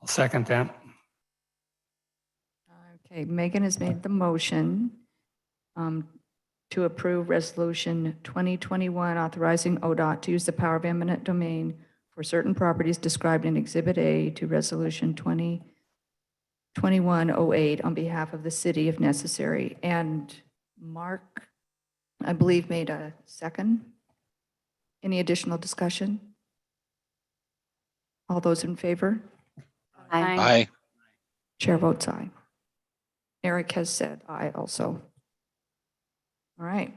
S5: I'll second that.
S1: Okay, Megan has made the motion to approve resolution 2021 authorizing ODOT to use the power of eminent domain for certain properties described in Exhibit A to resolution 2021-08 on behalf of the city if necessary. And Mark, I believe, made a second. Any additional discussion? All those in favor?
S12: Aye.
S1: Chair votes aye. Eric has said aye also. All right.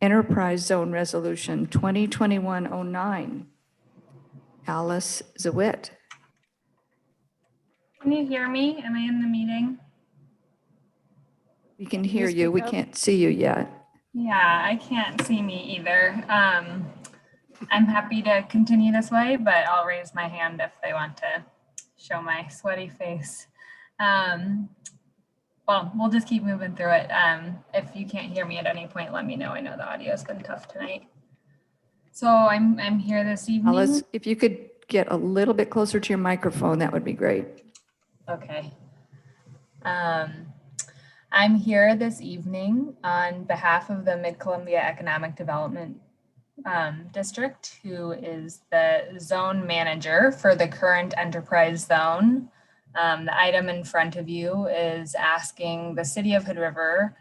S1: Enterprise Zone Resolution 2021-09. Alice Zawitt.
S13: Can you hear me? Am I in the meeting?
S1: We can
S10: Can you
S1: hear you. We
S10: speak up?
S1: can't see you yet.
S13: Yeah, I can't see me either. I'm happy to continue this way, but I'll raise my hand if they want to show my sweaty face. Well, we'll just keep moving through it. If you can't hear me at any point, let me know. I know the audio's been tough tonight. So I'm here this evening.
S1: Alice, if you could get a little bit closer to your microphone, that would be great.
S13: Okay. I'm here this evening on behalf of the Mid-Columbia Economic Development District, who is the zone manager for the current enterprise zone. The item in front of you is asking the City of Hood River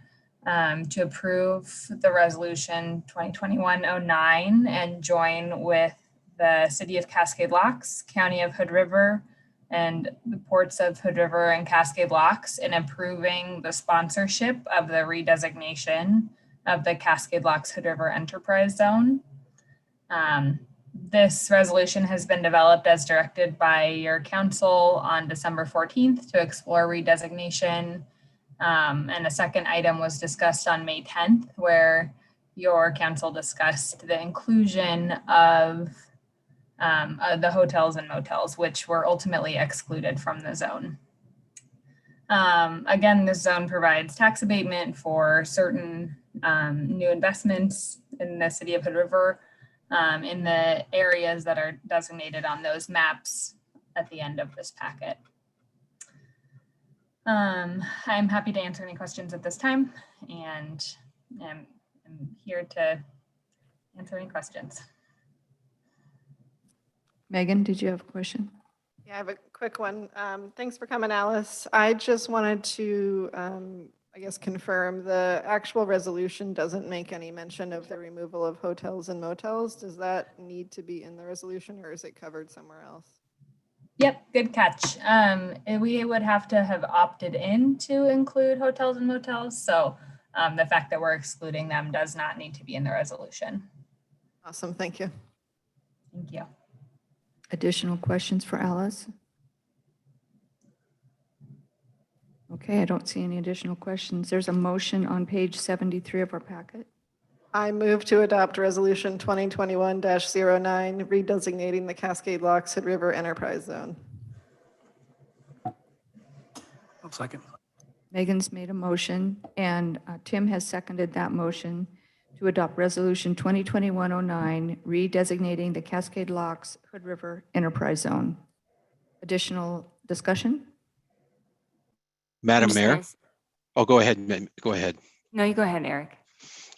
S13: to approve the resolution 2021-09 and join with the City of Cascade Locks, County of Hood River, and the ports of Hood River and Cascade Locks in approving the sponsorship of the redesignation of the Cascade Locks Hood River Enterprise Zone. This resolution has been developed as directed by your council on December 14th to explore redesignation. And a second item was discussed on May 10th, where your council discussed the inclusion of the hotels and motels, which were ultimately excluded from the zone. Again, this zone provides tax abatement for certain new investments in the City of Hood River in the areas that are designated on those maps at the end of this packet. I'm happy to answer any questions at this time, and I'm here to answer any questions.
S1: Megan, did you have a question?
S10: Yeah, I have a quick one. Thanks for coming, Alice. I just wanted to, I guess, confirm the actual resolution doesn't make any mention of the removal of hotels and motels. Does that need to be in the resolution, or is it covered somewhere else?
S13: Yep, good catch. And we would have to have opted in to include hotels and motels. So the fact that we're excluding them does not need to be in the resolution.
S10: Awesome, thank you.
S13: Thank you.
S1: Additional questions for Alice? Okay, I don't see any additional questions. There's a motion on page 73 of our packet.
S10: I move to adopt resolution 2021-09, redesignating the Cascade Locks Hood River Enterprise Zone.
S9: I'll second.
S1: Megan's made a motion, and Tim has seconded that motion to adopt resolution 2021-09, redesignating the Cascade Locks Hood River Enterprise Zone. Additional discussion?
S12: Madam Mayor? Oh, go ahead. Go ahead.
S8: No, you go ahead, Eric.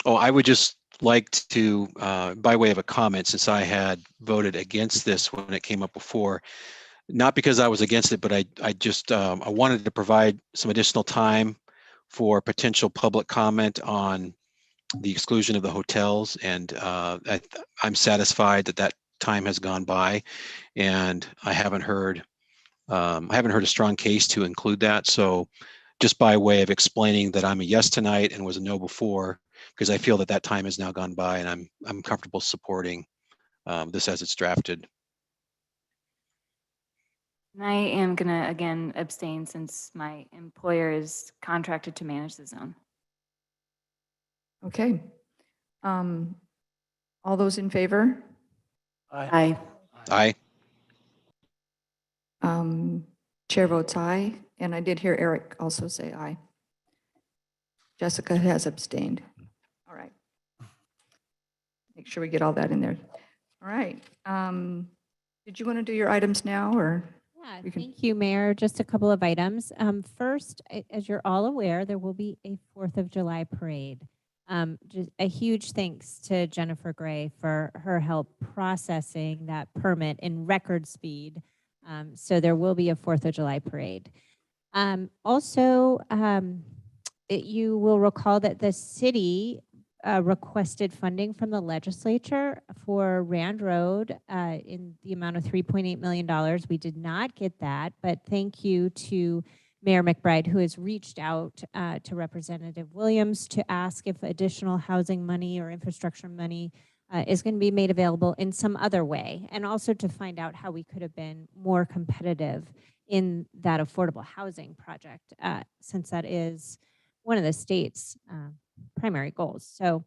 S12: Oh, I would just like to, by way of a comment, since I had voted against this when it came up before, not because I was against it, but I just, I wanted to provide some additional time for potential public comment on the exclusion of the hotels. And I'm satisfied that that time has gone by, and I haven't heard a strong case to include that. So just by way of explaining that I'm a yes tonight and was a no before, because I feel that that time has now gone by, and I'm comfortable supporting this as it's drafted.
S8: And I am gonna, again, abstain since my employer is contracted to manage the zone.
S1: Okay. All those in favor?
S5: Aye.
S12: Aye.
S1: Chair votes aye, and I did hear Eric also say aye. Jessica has abstained. All right. Make sure we get all that in there. All right. Did you want to do your items now, or?
S3: Yeah,
S1: We can-
S3: thank you, Mayor. Just a couple of items. First, as you're all aware, there will be a 4th of July parade. Just a huge thanks to Jennifer Gray for her help processing that permit in record speed. So there will be a 4th of July parade. Also, you will recall that the city requested funding from the legislature for Rand Road in the amount of $3.8 million. We did not get that, but thank you to Mayor McBride, who has reached out to Representative Williams to ask if additional housing money or infrastructure money is going to be made available in some other way, and also to find out how we could have been more competitive in that affordable housing project, since that is one of the state's primary goals. So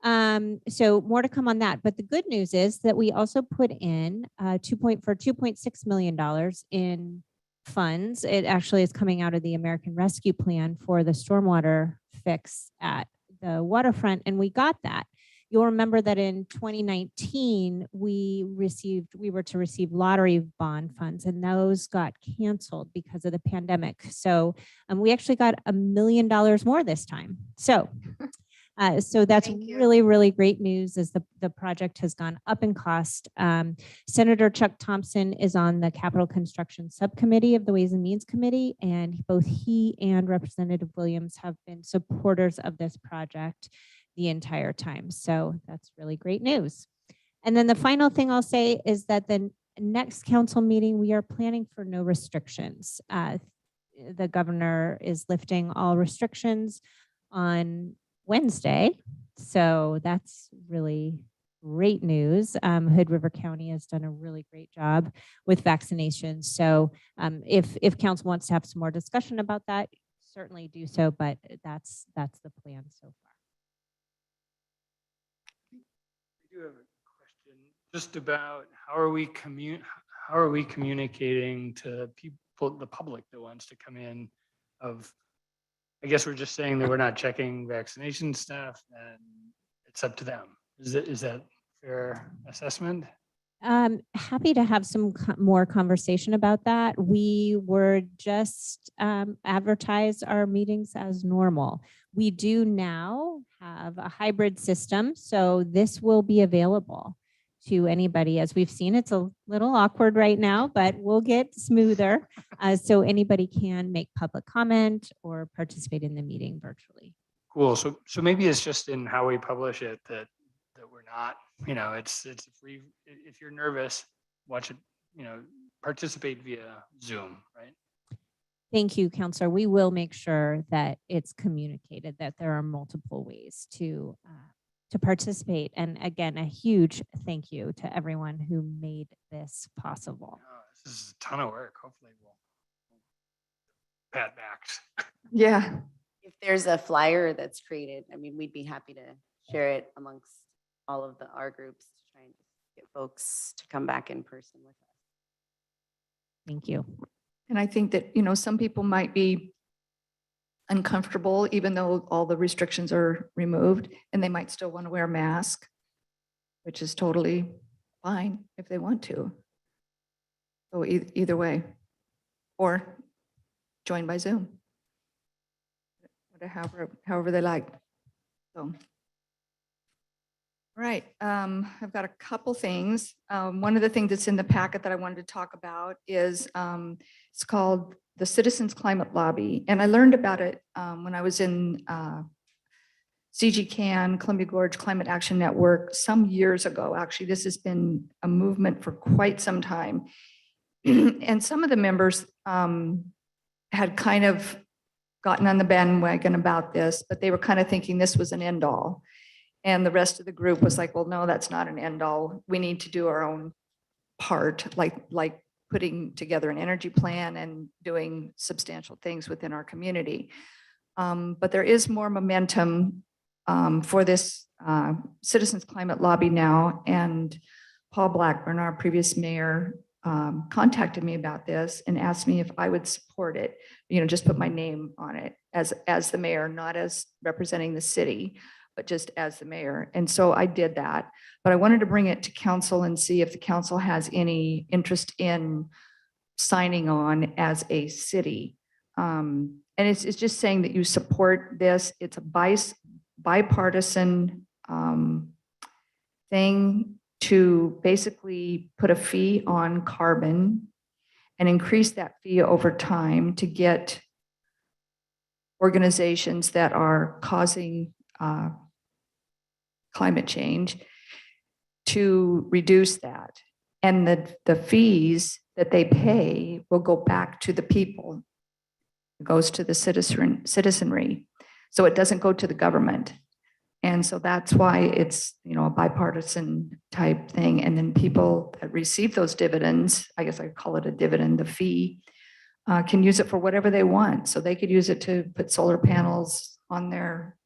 S3: more to come on that. But the good news is that we also put in $2.6 million in funds. It actually is coming out of the American Rescue Plan for the stormwater fix at the waterfront, and we got that. You'll remember that in 2019, we were to receive lottery bond funds, and those got canceled because of the pandemic. So we actually got $1 million more this time. So that's
S1: Thank you.
S3: really, really great news as the project has gone up in cost. Senator Chuck Thompson is on the Capital Construction Subcommittee of the Ways and Means Committee, and both he and Representative Williams have been supporters of this project the entire time. So that's really great news. And then the final thing I'll say is that the next council meeting, we are planning for no restrictions. The governor is lifting all restrictions on Wednesday. So that's really great news. Hood River County has done a really great job with vaccinations. So if council wants to have some more discussion about that, certainly do so, but that's the plan so far.
S5: I do have a question just about how are we communicating to people, the public that wants to come in I guess we're just saying that we're not checking vaccination stuff and it's up to them. Is that fair assessment?
S3: Happy to have some more conversation about that. We were just advertise our meetings as normal. We do now have a hybrid system, so this will be available to anybody. As we've seen, it's a little awkward right now, but we'll get smoother. So anybody can make public comment or participate in the meeting virtually.
S5: Cool. So maybe it's just in how we publish it that we're not, it's free. If you're nervous, watch it, participate via Zoom, right?
S3: Thank you, Counselor. We will make sure that it's communicated that there are multiple ways to participate. And again, a huge thank you to everyone who made this possible.
S5: This is a ton of work. Hopefully we'll pat backs.
S1: Yeah.
S7: If there's a flyer that's created, I mean, we'd be happy to share it amongst all of our groups to try and get folks to come back in person with us.
S3: Thank you.
S1: And I think that, some people might be uncomfortable, even though all the restrictions are removed, and they might still want to wear a mask, which is totally fine if they want to. So either way, or join by Zoom, however they like. So. Right, I've got a couple things. One of the things that's in the packet that I wanted to talk about is it's called the Citizens Climate Lobby. And I learned about it when I was in CGCAN, Columbia Gorge Climate Action Network, some years ago. Actually, this has been a movement for quite some time. And some of the members had kind of gotten on the bandwagon about this, but they were kind of thinking this was an end all. And the rest of the group was like, well, no, that's not an end all. We need to do our own part, like putting together an energy plan and doing substantial things within our community. But there is more momentum for this Citizens Climate Lobby now. And Paul Blackburn, our previous mayor, contacted me about this and asked me if I would support it, just put my name on it as the mayor, not as representing the city, but just as the mayor. And so I did that, but I wanted to bring it to council and see if the council has any interest in signing on as a city. And it's just saying that you support this. It's a bipartisan thing to basically put a fee on carbon and increase that fee over time to get organizations that are causing climate change to reduce that. And the fees that they pay will go back to the people. It goes to the citizenry. So it doesn't go to the government. And so that's why it's, a bipartisan type thing. And then people that receive those dividends, I guess I call it a dividend, the fee, can use it for whatever they want. So they could use it to put solar panels on their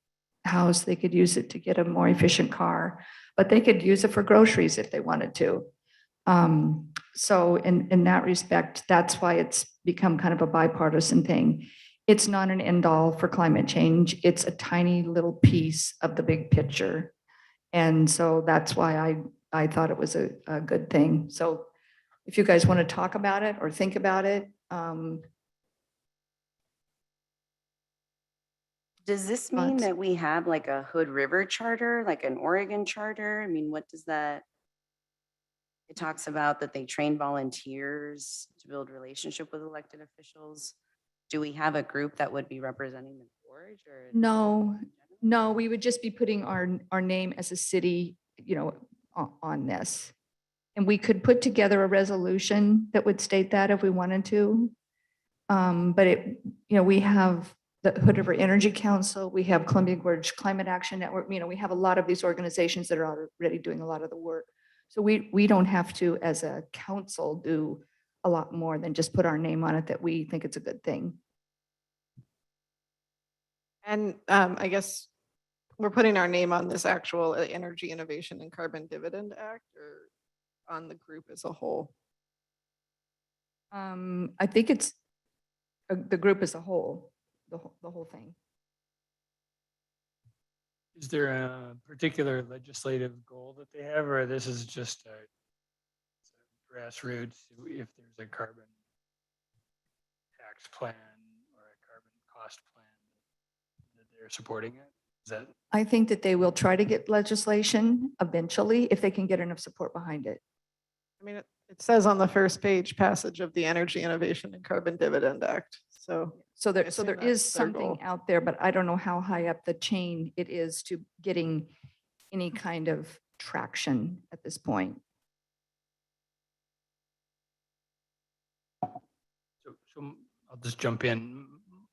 S1: house. They could use it to get a more efficient car, but they could use it for groceries if they wanted to. So in that respect, that's why it's become kind of a bipartisan thing. It's not an end all for climate change. It's a tiny little piece of the big picture. And so that's why I thought it was a good thing. So if you guys want to talk about it or think about it,
S7: Does this mean
S1: Thoughts?
S7: that we have like a Hood River charter, like an Oregon charter? I mean, what does that? It talks about that they train volunteers to build relationship with elected officials. Do we have a group that would be representing the board or?
S1: no, we would just be putting our name as a city, on this. And we could put together a resolution that would state that if we wanted to. But we have the Hood River Energy Council, we have Columbia Gorge Climate Action Network, we have a lot of these organizations that are already doing a lot of the work. So we don't have to, as a council, do a lot more than just put our name on it that we think it's a good thing.
S10: And I guess we're putting our name on this actual Energy Innovation and Carbon Dividend Act, or on the group as a whole?
S1: I think it's the group as a whole, the whole thing.
S5: Is there a particular legislative goal that they have, or this is just a grassroots, if there's a carbon tax plan or a carbon cost plan that they're supporting it? Is that?
S1: I think that they will try to get legislation eventually if they can get enough support behind it.
S10: I mean, it says on the first page, passage of the Energy Innovation and Carbon Dividend Act.
S1: So there
S10: assume
S1: is
S10: that's their
S1: something
S10: goal.
S1: out there, but I don't know how high up the chain it is to getting any kind of traction at this point.
S5: So I'll just jump in.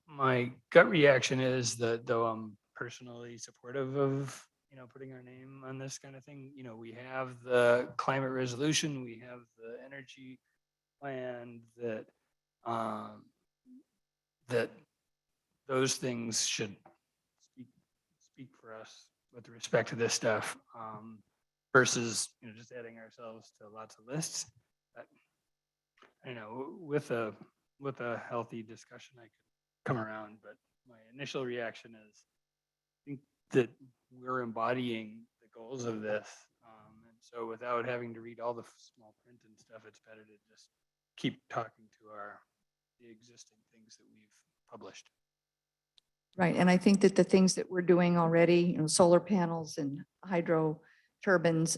S5: My gut reaction is that though I'm personally supportive of, putting our name on this kind of thing, we have the climate resolution, we have the energy plan that, that those things should speak for us with respect to this stuff, versus, just adding ourselves to lots of lists. But, I don't know, with a healthy discussion, I could come around, but my initial reaction is I think that we're embodying the goals of this. And so without having to read all the small print and stuff, it's better to just keep talking to the existing things that we've published.
S1: Right, and I think that the things that we're doing already, solar panels and hydro turbines,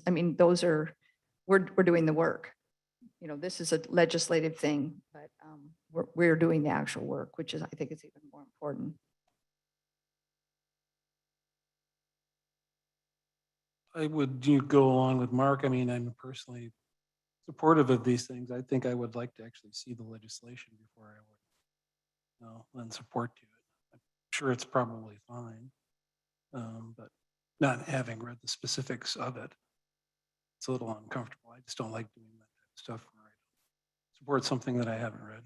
S1: we're doing the work. This is a legislative thing, but we're doing the actual work, which is, I think, is even more important.
S9: I would go along with Mark. I'm personally supportive of these things. I think I would like to actually see the legislation before I would lend support to it. I'm sure it's probably fine, but not having read the specifics of it, it's a little uncomfortable. I just don't like doing that type of stuff where I support something that I haven't read.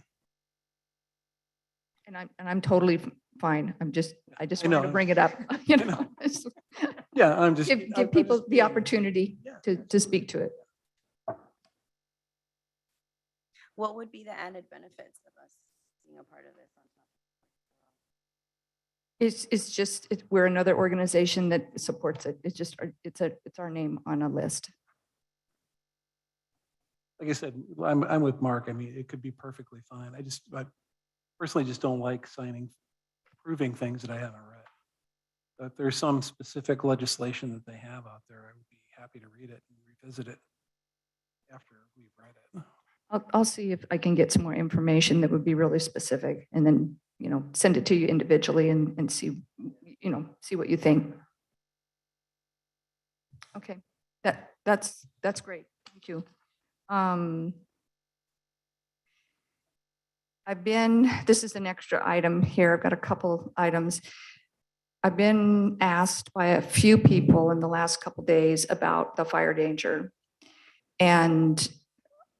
S1: And I'm totally fine. I just
S9: I
S1: wanted to
S9: know.
S1: bring it up.
S9: Yeah, I'm just.
S1: Give people the opportunity to speak to it.
S7: What would be the added benefits of us being a part of this on top?
S1: It's just, we're another organization that supports it. It's just, it's our name on a list.
S9: Like I said, I'm with Mark. It could be perfectly fine. I personally just don't like approving things that I haven't read. But if there's some specific legislation that they have out there, I would be happy to read it and revisit it after we've read it.
S1: I'll see if I can get some more information that would be really specific, and then, send it to you individually and see, see what you think. Okay, that's great. Thank you. This is an extra item here. I've got a couple items. I've been asked by a few people in the last couple days about the fire danger. And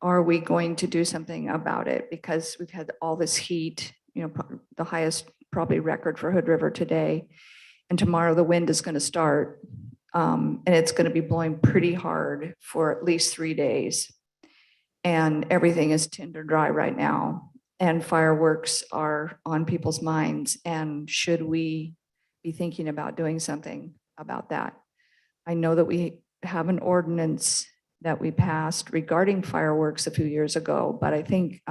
S1: are we going to do something about it? Because we've had all this heat, the highest probably record for Hood River today. And tomorrow the wind is going to start. And it's going to be blowing pretty hard for at least 3 days. And everything is tinder dry right now. And fireworks are on people's minds. And should we be thinking about doing something about that? I know that we have an ordinance that we passed regarding fireworks a few years ago, but I think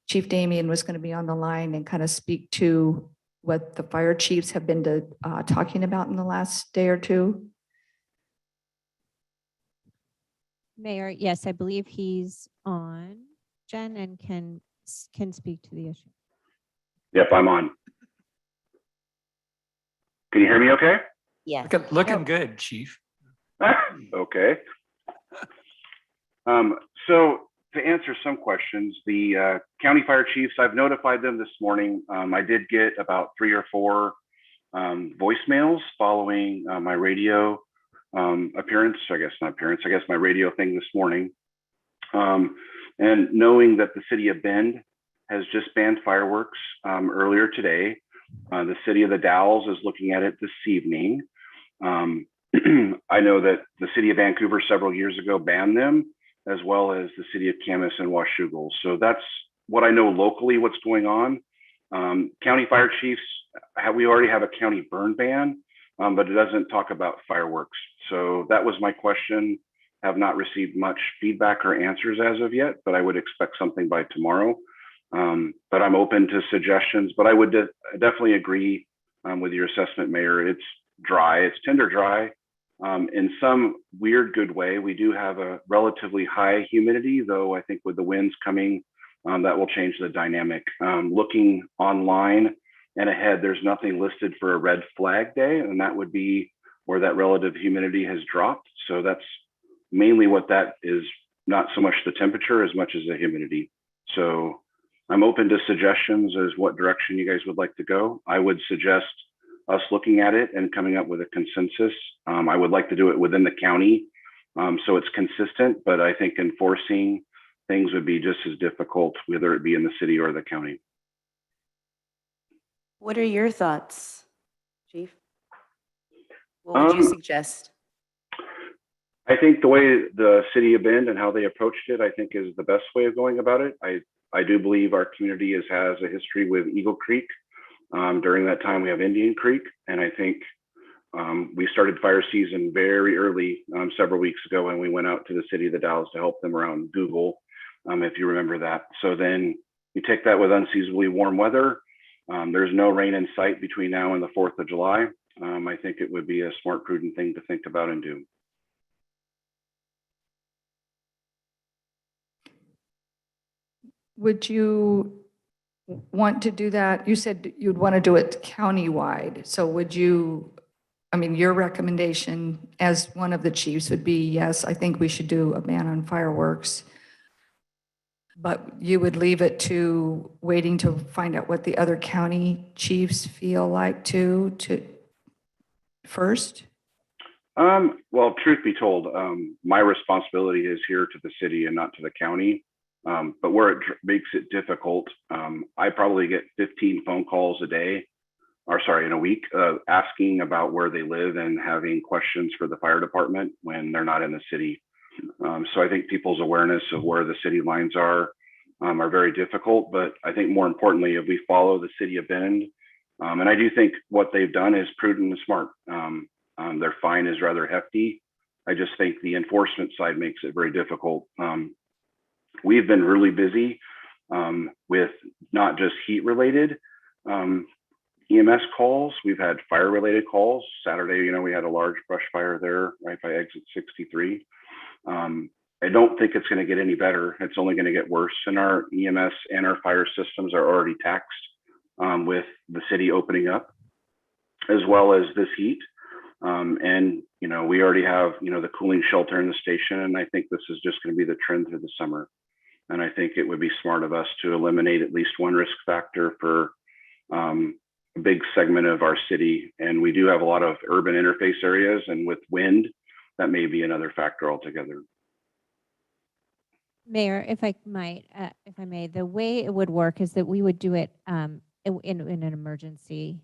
S1: Chief Damian was going to be on the line and kind of speak to what the fire chiefs have been talking about in the last day or two.
S3: Mayor, yes, I believe he's on, Jen, and can speak to the issue.
S14: Yep, I'm on. Can you hear me okay?
S7: Yes.
S5: Looking good, Chief.
S14: Okay. So to answer some questions, the county fire chiefs, I've notified them this morning. I did get about 3 or 4 voicemails following my radio appearance, I guess my radio thing this morning. And knowing that the city of Bend has just banned fireworks earlier today, the city of the Dalles is looking at it this evening. I know that the city of Vancouver several years ago banned them, as well as the city of Camas and Washougal. So that's what I know locally, what's going on. County fire chiefs, we already have a county burn ban, but it doesn't talk about fireworks. So that was my question. Have not received much feedback or answers as of yet, but I would expect something by tomorrow. But I'm open to suggestions, but I would definitely agree with your assessment, Mayor. It's dry, it's tinder dry. In some weird good way, we do have a relatively high humidity, though I think with the winds coming, that will change the dynamic. Looking online and ahead, there's nothing listed for a red flag day, and that would be where that relative humidity has dropped. So that's mainly what that is, not so much the temperature as much as the humidity. So I'm open to suggestions as what direction you guys would like to go. I would suggest us looking at it and coming up with a consensus. I would like to do it within the county, so it's consistent, but I think enforcing things would be just as difficult, whether it be in the city or the county.
S7: What are your thoughts, Chief? What would you suggest?
S14: I think the way the city of Bend and how they approached it, I think is the best way of going about it. I do believe our community has a history with Eagle Creek. During that time, we have Indian Creek, and I think we started fire season very early, several weeks ago, and we went out to the city of the Dalles to help them around Google, if you remember that. So then you take that with unseasonably warm weather. There's no rain in sight between now and the 4th of July. I think it would be a smart, prudent thing to think about and do.
S1: Would you want to do that? You said you'd want to do it countywide. So would you, your recommendation as one of the chiefs would be, yes, I think we should do a ban on fireworks. But you would leave it to waiting to find out what the other county chiefs feel like to first?
S14: Well, truth be told, my responsibility is here to the city and not to the county. But where it makes it difficult, I probably get 15 phone calls a day, or sorry, in a week, asking about where they live and having questions for the fire department when they're not in the city. So I think people's awareness of where the city lines are very difficult. But I think more importantly, if we follow the city of Bend, and I do think what they've done is prudent and smart. Their fine is rather hefty. I just think the enforcement side makes it very difficult. We've been really busy with not just heat related EMS calls. We've had fire related calls. Saturday, we had a large brush fire there right by exit 63. I don't think it's going to get any better. It's only going to get worse. And our EMS and our fire systems are already taxed with the city opening up, as well as this heat. And we already have the cooling shelter in the station, and I think this is just going to be the trend through the summer. And I think it would be smart of us to eliminate at least one risk factor for a big segment of our city. And we do have a lot of urban interface areas, and with wind, that may be another factor altogether.
S3: Mayor, if I might, if I may, the way it would work is that we would do it in an emergency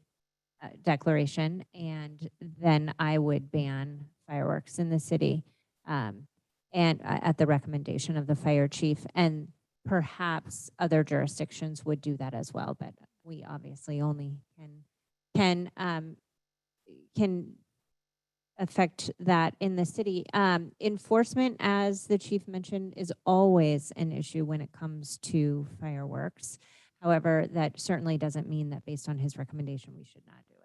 S3: declaration, and then I would ban fireworks in the city, and at the recommendation of the fire chief, and perhaps other jurisdictions would do that as well, but we obviously only can affect that in the city. Enforcement, as the chief mentioned, is always an issue when it comes to fireworks. However, that certainly doesn't mean that based on his recommendation, we should not do it.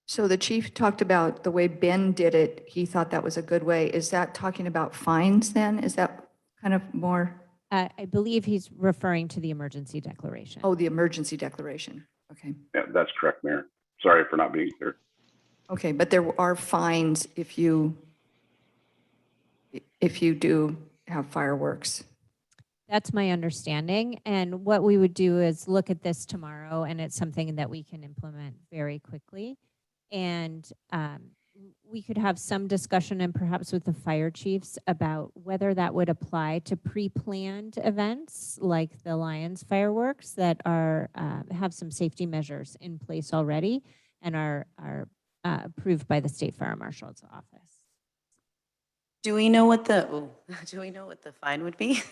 S1: So the chief talked about the way Ben did it. He thought that was a good way. Is that talking about fines then? Is that kind of more?
S3: I believe he's referring to the emergency declaration.
S1: Oh, the emergency declaration. Okay.
S14: Yeah, that's correct, Mayor. Sorry for not being clear.
S1: Okay, but there are fines if you do have fireworks.
S3: That's my understanding. And what we would do is look at this tomorrow, and it's something that we can implement very quickly. And we could have some discussion, and perhaps with the fire chiefs, about whether that would apply to pre-planned events like the Lions fireworks that are have some safety measures in place already and are approved by the State Fire Marshal's office.
S7: Do we know what the fine would be?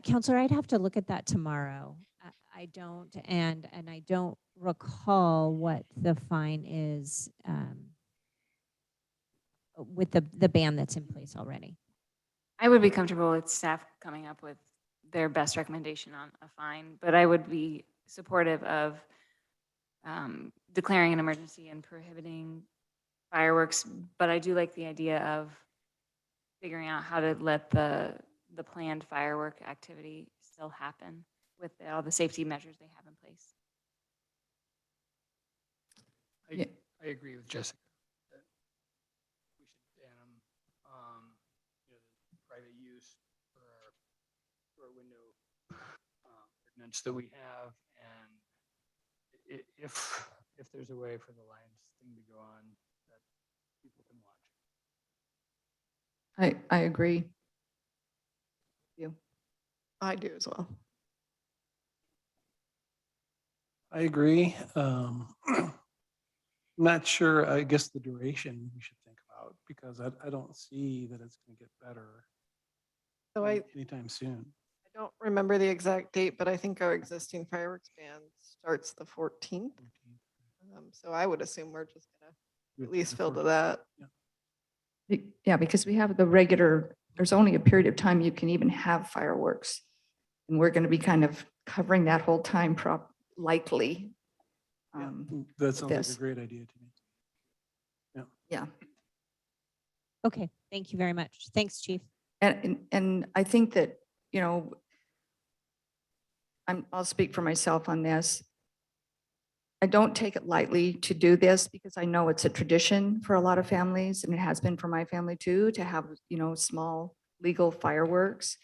S3: Counselor, I'd have to look at that tomorrow. I don't, and I don't recall what the fine is with the ban that's in place already.
S8: I would be comfortable with staff coming up with their best recommendation on a fine, but I would be supportive of declaring an emergency and prohibiting fireworks. But I do like the idea of figuring out how to let the planned firework activity still happen with all the safety measures they have in place.
S5: I agree with Jessica. That we should ban them, private use for our window ordinance that we have, and if there's a way for the Lions thing to go on, that people can watch.
S1: I agree. You.
S10: I do as well.
S9: I agree. Not sure, I guess the duration we should think about, because I don't see that it's going to get better
S10: So I
S9: anytime soon.
S10: don't remember the exact date, but I think our existing fireworks ban starts the 14th. So I would assume we're just gonna at least fill to that.
S1: Yeah, because we have the regular, there's only a period of time you can even have fireworks. And we're going to be kind of covering that whole time likely.
S9: That sounds like
S1: this.
S9: a great idea to me.
S1: Yeah.
S3: Okay, thank you very much. Thanks, Chief.
S1: And I think that, I'll speak for myself on this. I don't take it lightly to do this because I know it's a tradition for a lot of families, and it has been for my family too, to have, small legal fireworks.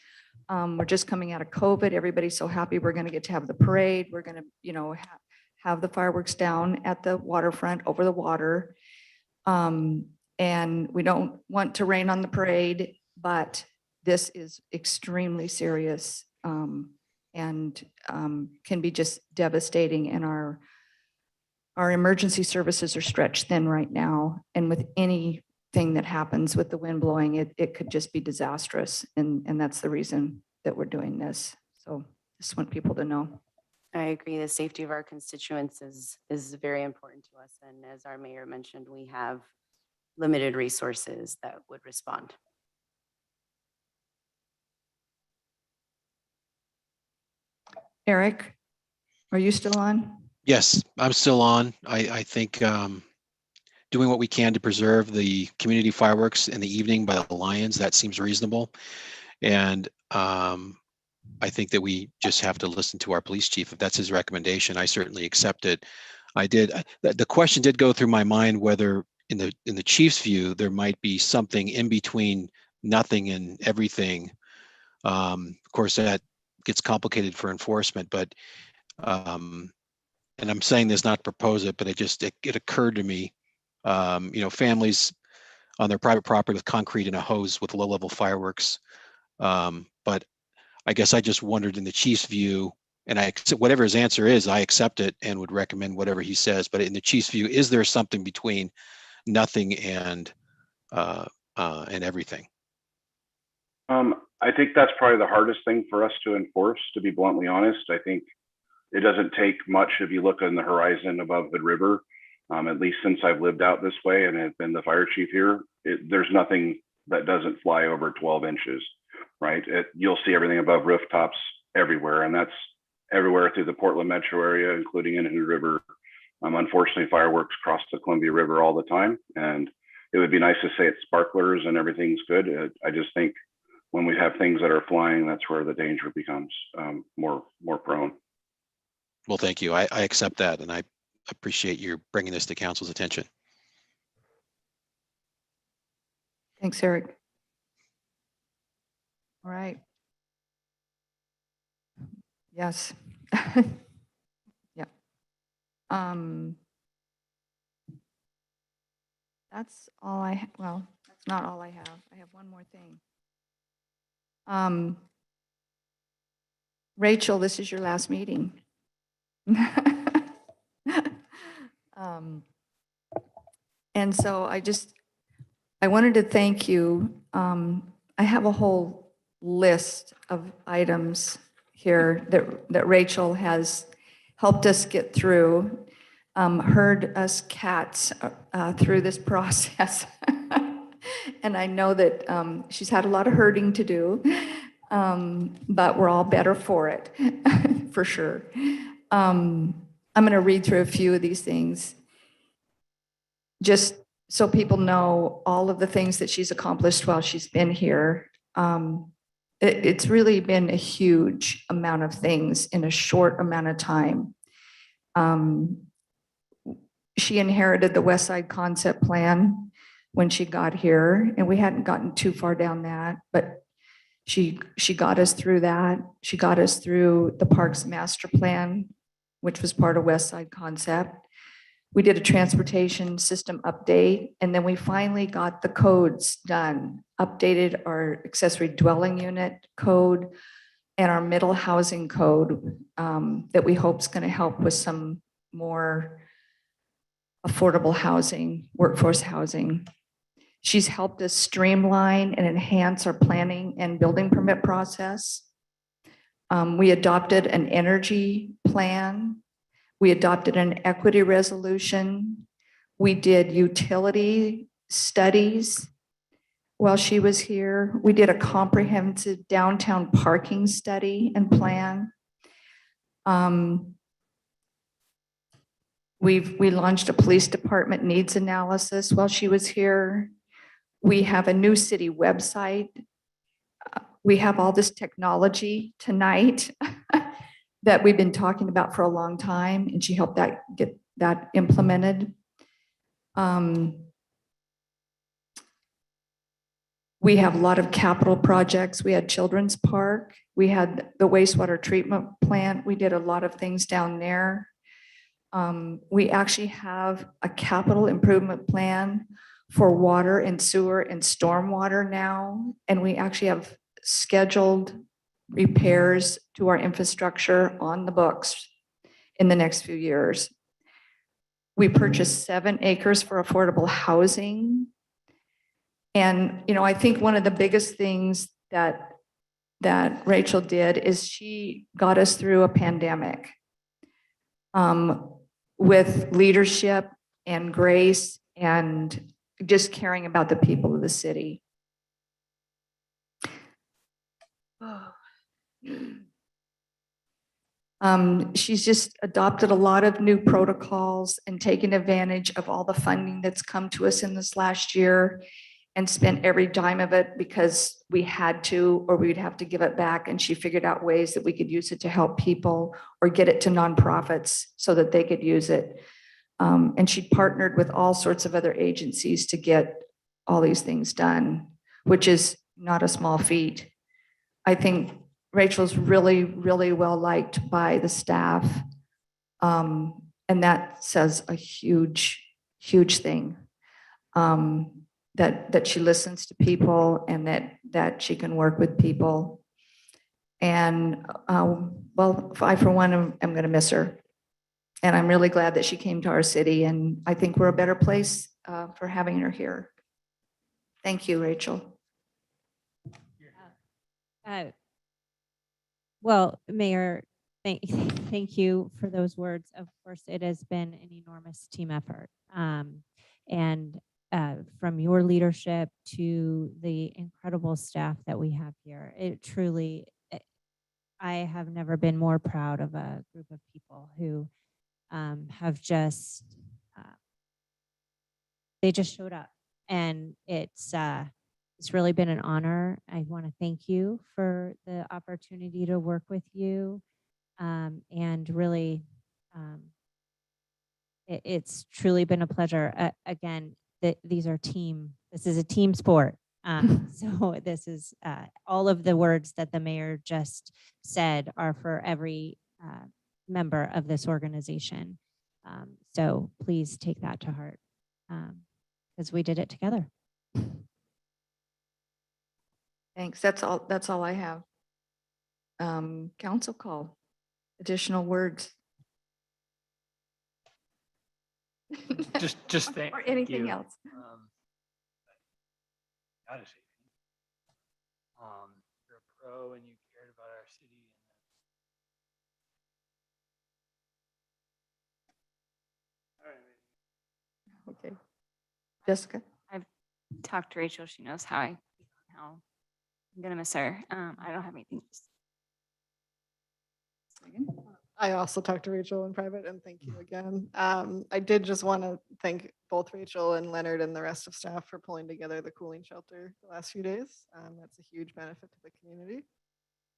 S1: We're just coming out of COVID. Everybody's so happy we're going to get to have the parade. We're going to, have the fireworks down at the waterfront over the water. And we don't want to rain on the parade, but this is extremely serious and can be just devastating. And our emergency services are stretched thin right now. And with anything that happens with the wind blowing, it could just be disastrous. And that's the reason that we're doing this. So just want people to know.
S7: I agree. The safety of our constituents is very important to us. And as our mayor mentioned, we have limited resources that would respond.
S1: Eric, are you still on?
S12: Yes, I'm still on. I think doing what we can to preserve the community fireworks in the evening by the Lions, that seems reasonable. And I think that we just have to listen to our police chief. If that's his recommendation, I certainly accept it. The question did go through my mind whether in the chief's view, there might be something in between nothing and everything. Of course, that gets complicated for enforcement, but and I'm saying this not to propose it, but it occurred to me, families on their private property with concrete and a hose with low-level fireworks. But I guess I just wondered in the chief's view, and I accept whatever his answer is, I accept it and would recommend whatever he says. But in the chief's view, is there something between nothing and everything?
S14: I think that's probably the hardest thing for us to enforce, to be bluntly honest. I think it doesn't take much if you look on the horizon above Hood River, at least since I've lived out this way and have been the fire chief here, there's nothing that doesn't fly over 12 inches, right? You'll see everything above rooftops everywhere, and that's everywhere through the Portland metro area, including in Hood River. Unfortunately, fireworks cross the Columbia River all the time, and it would be nice to say it's sparklers and everything's good. I just think when we have things that are flying, that's where the danger becomes more prone.
S12: Well, thank you. I accept that, and I appreciate you bringing this to council's attention.
S1: Thanks, Eric. All right. Yes. Yeah. That's all well, that's not all I have. I have one more thing. Rachel, this is your last meeting. And so I wanted to thank you. I have a whole list of items here that Rachel has helped us get through, herd us cats through this process. And I know that she's had a lot of herding to do, but we're all better for it, for sure. I'm going to read through a few of these things, just so people know all of the things that she's accomplished while she's been here. It's really been a huge amount of things in a short amount of time. She inherited the West Side Concept Plan when she got here, and we hadn't gotten too far down that, but she got us through that. She got us through the Parks Master Plan, which was part of West Side Concept. We did a transportation system update, and then we finally got the codes done, updated our accessory dwelling unit code and our middle housing code that we hope is going to help with some more affordable housing, workforce housing. She's helped us streamline and enhance our planning and building permit process. We adopted an energy plan. We adopted an equity resolution. We did utility studies while she was here. We did a comprehensive downtown parking study and plan. We launched a police department needs analysis while she was here. We have a new city website. We have all this technology tonight that we've been talking about for a long time, and she helped get that implemented. We have a lot of capital projects. We had Children's Park. We had the wastewater treatment plant. We did a lot of things down there. We actually have a capital improvement plan for water and sewer and stormwater now, and we actually have scheduled repairs to our infrastructure on the books in the next few years. We purchased 7 acres for affordable housing. And, I think one of the biggest things that Rachel did is she got us through a pandemic with leadership and grace and just caring about the people of the city. She's just adopted a lot of new protocols and taken advantage of all the funding that's come to us in this last year and spent every dime of it because we had to, or we'd have to give it back. And she figured out ways that we could use it to help people or get it to nonprofits so that they could use it. And she partnered with all sorts of other agencies to get all these things done, which is not a small feat. I think Rachel's really, really well liked by the staff. And that says a huge, huge thing. that she listens to people and that she can work with people. And well, I for one am going to miss her. And I'm really glad that she came to our city, and I think we're a better place for having her here. Thank you, Rachel.
S3: Well, Mayor, thank you for those words. Of course, it has been an enormous team effort. And from your leadership to the incredible staff that we have here, it truly, I have never been more proud of a group of people who have just, they just showed up, and it's really been an honor. I want to thank you for the opportunity to work with you, and really, it's truly been a pleasure. Again, these are this is a team sport. So this is all of the words that the mayor just said are for every member of this organization. So please take that to heart, because we did it together.
S1: Thanks. That's all I have. Council call. Additional words.
S5: Just thank
S1: Or anything
S5: you.
S1: else.
S5: Gotta say, you're a pro and you cared about our city. And
S1: Okay. Jessica?
S8: I've talked to Rachel. She knows how I'm gonna miss her. I don't have anything.
S10: I also talked to Rachel in private, and thank you again. I did just want to thank both Rachel and Leonard and the rest of staff for pulling together the cooling shelter the last few days. That's a huge benefit to the community.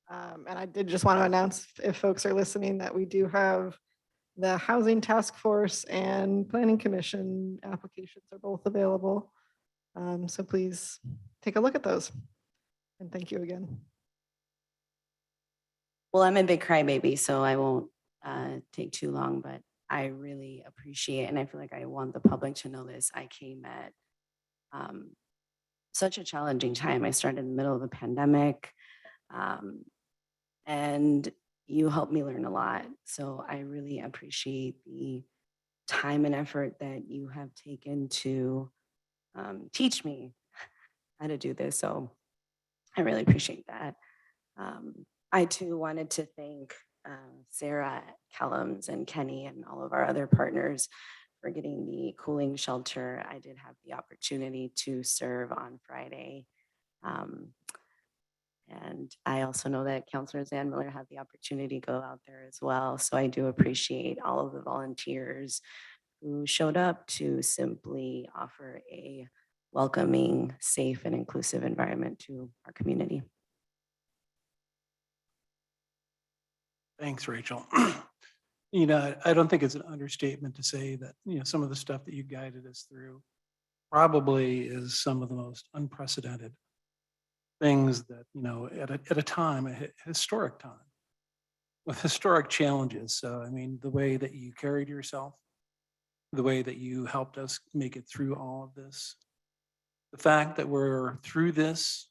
S10: And I did just want to announce, if folks are listening, that we do have the Housing Task Force and Planning Commission applications are both available. So please take a look at those. And thank you again.
S7: Well, I'm a big crybaby, so I won't take too long, but I really appreciate, and I feel like I want the public to know this. I came at such a challenging time. I started in the middle of the pandemic, and you helped me learn a lot. So I really appreciate the time and effort that you have taken to teach me how to do this. So I really appreciate that. I too wanted to thank Sarah Kellums and Kenny and all of our other partners for getting the cooling shelter. I did have the opportunity to serve on Friday. And I also know that Councilor Zan Miller had the opportunity to go out there as well. So I do appreciate all of the volunteers who showed up to simply offer a welcoming, safe, and inclusive environment to our community.
S9: Thanks, Rachel. You know, I don't think it's an understatement to say that, you know, some of the stuff that you guided us through probably is some of the most unprecedented things that, you know, at a time, a historic time, with historic challenges. So, I mean, the way that you carried yourself, the way that you helped us make it through all of this, the fact that we're through this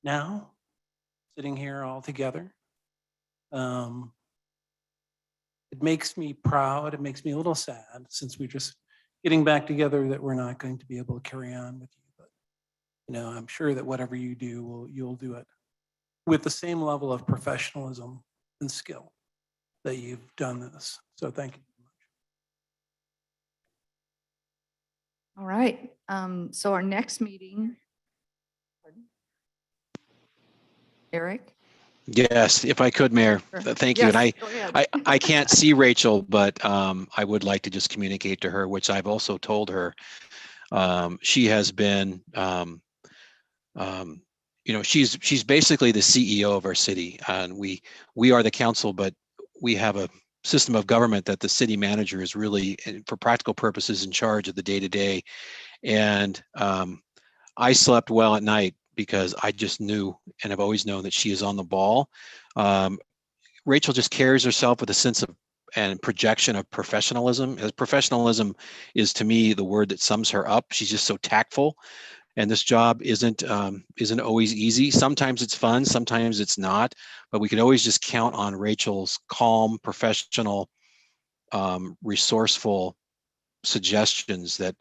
S9: now, sitting here all together, it makes me proud. It makes me a little sad, since we're just getting back together, that we're not going to be able to carry on with you. But, you know, I'm sure that whatever you do, you'll do it with the same level of professionalism and skill that you've done this. So thank you.
S1: All right. So our next meeting. Eric?
S12: Yes, if I could, Mayor,
S1: Sure.
S12: thank you. And
S1: Yes, go ahead.
S12: I can't see Rachel, but I would like to just communicate to her, which I've also told her. She has been, you know, she's basically the CEO of our city, and we are the council, but we have a system of government that the city manager is really, for practical purposes, in charge of the day-to-day. And I slept well at night, because I just knew, and I've always known, that she is on the ball. Rachel just carries herself with a sense of and projection of professionalism. As professionalism is, to me, the word that sums her up. She's just so tactful. And this job isn't always easy. Sometimes it's fun, sometimes it's not, but we can always just count on Rachel's calm, professional, resourceful suggestions that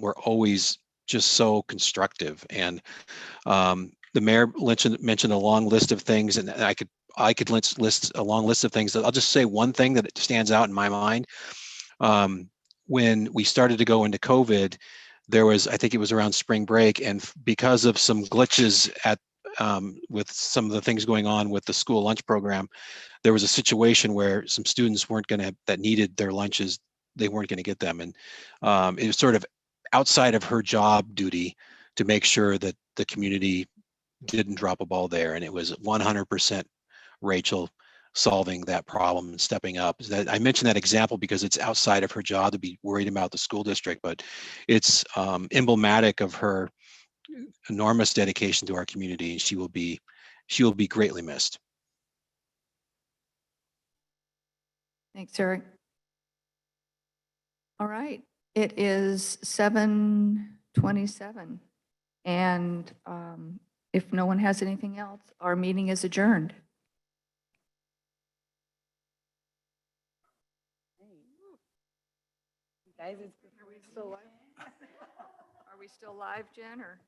S12: were always just so constructive. And the mayor mentioned a long list of things, and I could list a long list of things. I'll just say one thing that stands out in my mind. When we started to go into COVID, there was, I think it was around spring break, and because of some glitches at with some of the things going on with the school lunch program, there was a situation where some students weren't going to, that needed their lunches, they weren't going to get them. And it was sort of outside of her job duty to make sure that the community didn't drop a ball there. And it was 100% Rachel solving that problem and stepping up. I mentioned that example because it's outside of her job to be worried about the school district, but it's emblematic of her enormous dedication to our community, and she will be greatly missed.
S1: Thanks, Eric. All right, it is 7:27. And if no one has anything else, our meeting is adjourned.
S7: Guys, it's
S1: Are we still live, Jen, or?